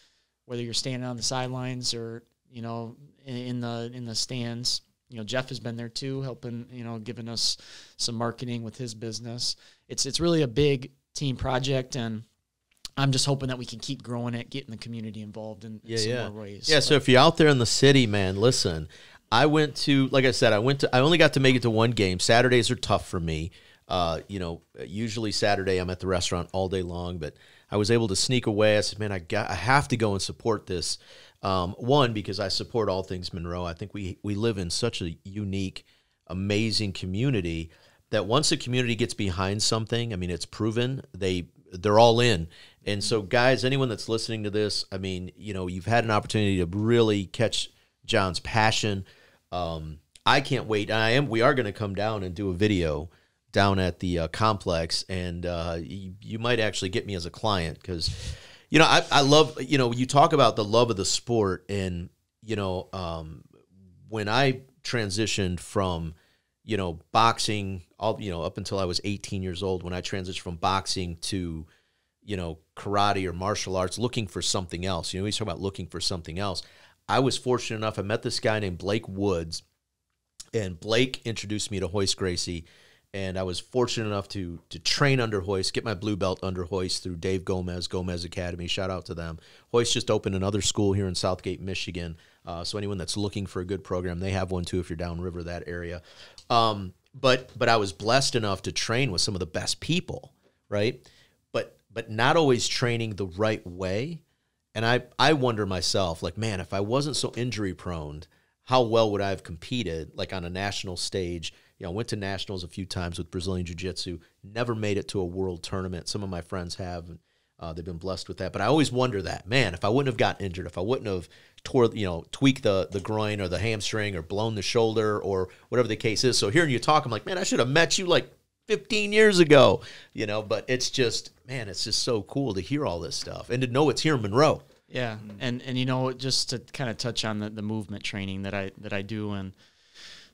whether you're standing on the sidelines or, you know, in the stands. You know, Jeff has been there too, helping, you know, giving us some marketing with his business. It's really a big team project, and I'm just hoping that we can keep growing it, getting the community involved in some more ways. Yeah, so if you're out there in the city, man, listen, I went to, like I said, I only got to make it to one game. Saturdays are tough for me. You know, usually Saturday I'm at the restaurant all day long, but I was able to sneak away. I said, man, I have to go and support this. One, because I support all things Monroe. I think we live in such a unique, amazing community that once a community gets behind something, I mean, it's proven, they're all in. And so, guys, anyone that's listening to this, I mean, you know, you've had an opportunity to really catch John's passion. I can't wait. We are going to come down and do a video down at the complex, and you might actually get me as a client because, you know, I love, you know, you talk about the love of the sport, and, you know, when I transitioned from, you know, boxing, up until I was 18 years old, when I transitioned from boxing to, you know, karate or martial arts, looking for something else, you know, he's talking about looking for something else. I was fortunate enough, I met this guy named Blake Woods, and Blake introduced me to Hoist Gracie, and I was fortunate enough to train under Hoist, get my blue belt under Hoist through Dave Gomez Academy. Shout out to them. Hoist just opened another school here in Southgate, Michigan, so anyone that's looking for a good program, they have one too if you're downriver that area. But I was blessed enough to train with some of the best people, right? But not always training the right way. And I wonder myself, like, man, if I wasn't so injury prone, how well would I have competed, like, on a national stage? You know, I went to nationals a few times with Brazilian Jiu-Jitsu, never made it to a world tournament. Some of my friends have, they've been blessed with that. But I always wonder that, man, if I wouldn't have gotten injured, if I wouldn't have tweaked the groin or the hamstring or blown the shoulder or whatever the case is. So hearing you talk, I'm like, man, I should have met you like 15 years ago, you know, but it's just, man, it's just so cool to hear all this stuff and to know it's here in Monroe. Yeah. And you know, just to kind of touch on the movement training that I do, and,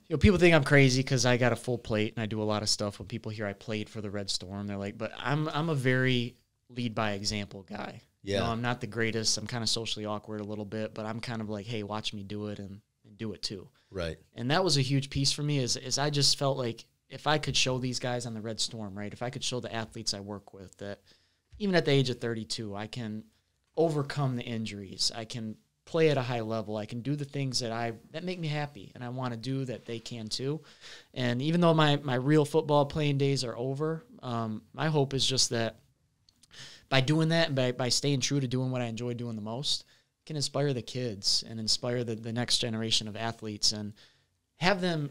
you know, people think I'm crazy because I got a full plate and I do a lot of stuff. When people hear I played for the Red Storm, they're like, but I'm a very lead by example guy. Yeah. You know, I'm not the greatest. I'm kind of socially awkward a little bit, but I'm kind of like, hey, watch me do it and do it too. Right. And that was a huge piece for me is I just felt like if I could show these guys on the Red Storm, right, if I could show the athletes I work with that even at the age of 32, I can overcome the injuries. I can play at a high level. I can do the things that make me happy and I want to do that they can too. And even though my real football playing days are over, my hope is just that by doing that and by staying true to doing what I enjoy doing the most, I can inspire the kids and inspire the next generation of athletes and have them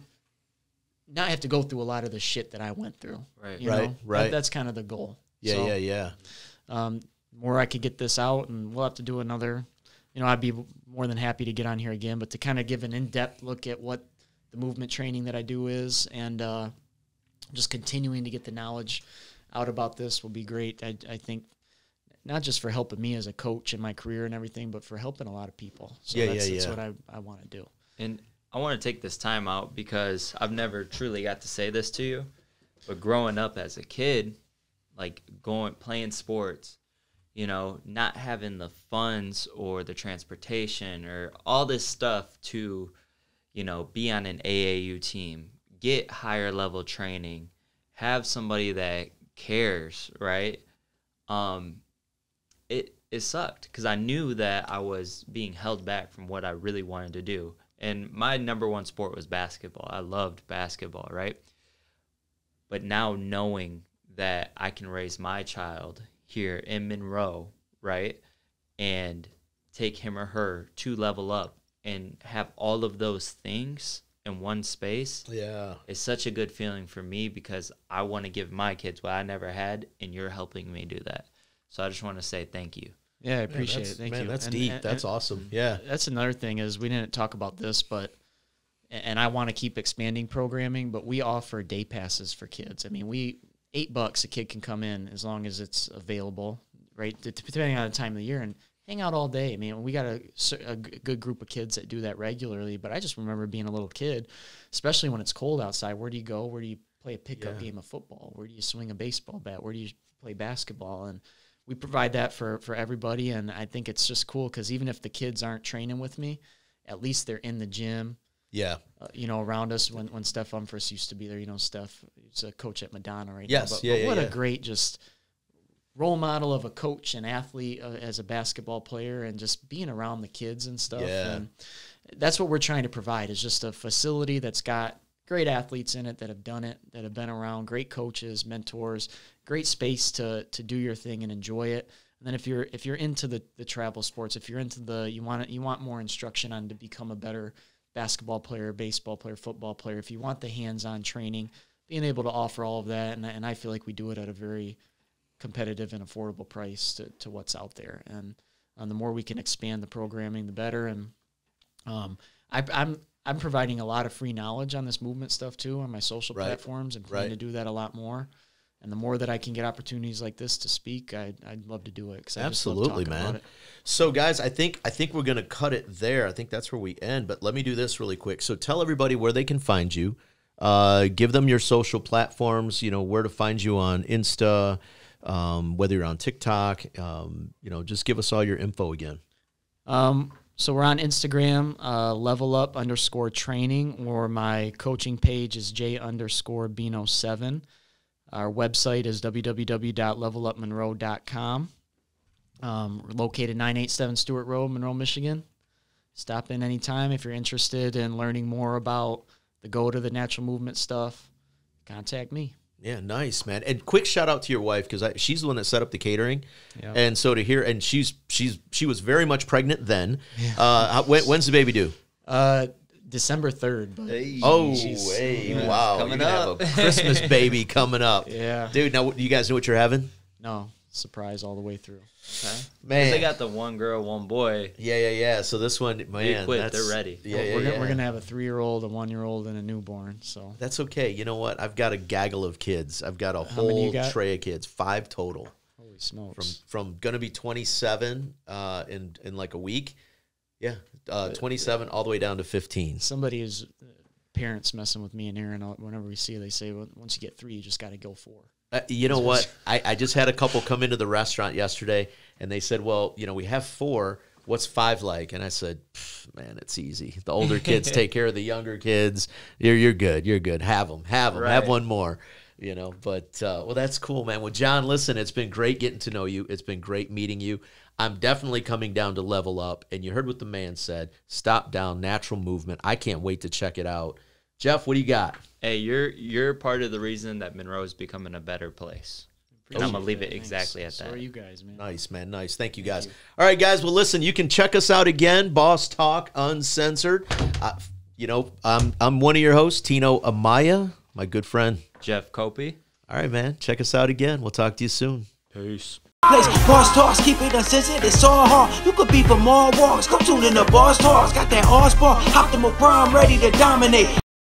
not have to go through a lot of the shit that I went through. Right. You know? That's kind of the goal. Yeah, yeah. More I could get this out, and we'll have to do another. You know, I'd be more than happy to get on here again, but to kind of give an in-depth look at what the movement training that I do is, and just continuing to get the knowledge out about this will be great. I think not just for helping me as a coach in my career and everything, but for helping a lot of people. So Yeah, that's what I want to do. And I want to take this time out because I've never truly got to say this to you, but growing up as a kid, like playing sports, you know, not having the funds or the transportation or all this stuff to, you know, be on an AAU team, get higher level training, have somebody that cares, right? It sucked because I knew that I was being held back from what I really wanted to do. And my number one sport was basketball. I loved basketball, right? But now knowing that I can raise my child here in Monroe, right, and take him or her to level up and have all of those things in one space, it's such a good feeling for me because I want to give my kids what I never had, and you're helping me do that. So I just want to say thank you. Yeah, I appreciate it. Thank you. That's deep. That's awesome. Yeah. That's another thing is we didn't talk about this, but and I want to keep expanding programming, but we offer day passes for kids. I mean, $8 a kid can come in as long as it's available, right? Depending on the time of the year and hang out all day. I mean, we got a good group of kids that do that regularly, but I just remember being a little kid, especially when it's cold outside. Where do you go? Where do you play a pickup game of football? Where do you swing a baseball bat? Where do you play basketball? And we provide that for everybody, and I think it's just cool because even if the kids aren't training with me, at least they're in the gym. Yeah. You know, around us when Steph Umphris used to be there. You know, Steph is a coach at Madonna right now. But what a great just role model of a coach and athlete as a basketball player and just being around the kids and stuff. Yeah. And that's what we're trying to provide is just a facility that's got great athletes in it that have done it, that have been around, great coaches, mentors, great space to do your thing and enjoy it. And then if you're into the travel sports, if you're into you want more instruction on to become a better basketball player, baseball player, football player, if you want the hands-on training, being able to offer all of that, and I feel like we do it at a very competitive and affordable price to what's out there. And the more we can expand the programming, the better. And I'm providing a lot of free knowledge on this movement stuff too on my social platforms and plan to do that a lot more. And the more that I can get opportunities like this to speak, I'd love to do it. Cause absolutely, man. So, guys, I think we're going to cut it there. I think that's where we end. But let me do this really quick. So tell everybody where they can find you. Give them your social platforms, you know, where to find you on Insta, whether you're on TikTok. You know, just give us all your info again. So we're on Instagram, levelup_training, or my coaching page is J_Bino7. Our website is www.levelupmonroe.com. We're located 987 Stewart Road, Monroe, Michigan. Stop in anytime if you're interested in learning more about the Go to the Natural Movement stuff. Contact me. Yeah, nice, man. And quick shout out to your wife because she's the one that set up the catering. Yep. And so to hear, and she was very much pregnant then. Yeah. When's the baby due? December 3rd. But wow. Coming up. Have a Christmas baby coming up. Yeah. Dude, now do you guys know what you're having? No. Surprise all the way through. Okay. Man. They got the one girl, one boy. Yeah. So this one, man. They're ready. We're going to have a 3-year-old, a 1-year-old, and a newborn. So that's okay. You know what? I've got a gaggle of kids. I've got a whole tray of kids. 5 total. Holy smokes. From going to be 27 in like a week. Yeah. 27 all the way down to 15. Somebody's parents messing with me and Aaron. Whenever we see it, they say, well, once you get 3, you just got to go 4. You know what? I just had a couple come into the restaurant yesterday, and they said, well, you know, we have 4. What's 5 like? And I said, man, it's easy. The older kids take care of the younger kids. You're good. You're good. Have them. Right. Have one more. You know, but, well, that's cool, man. Well, John, listen, it's been great getting to know you. It's been great meeting you. I'm definitely coming down to Level Up, and you heard what the man said. Stop Down, Natural Movement. I can't wait to check it out. Jeff, what do you got? Hey, you're part of the reason that Monroe is becoming a better place. And I'm going to leave it exactly at that. So are you guys, man. Nice, man. Nice. Thank you, guys. All right, guys. Well, listen, you can check us out again, Boss Talk Uncensored. You know, I'm one of your hosts, Tino Amaya, my good friend. Jeff Copi. All right, man. Check us out again. We'll talk to you soon. Peace. Boss Talks, keep it uncensored, it's all hard. You could be from all walks, come tune in to Boss Talks. Got that all sport, optimal prime, ready to dominate.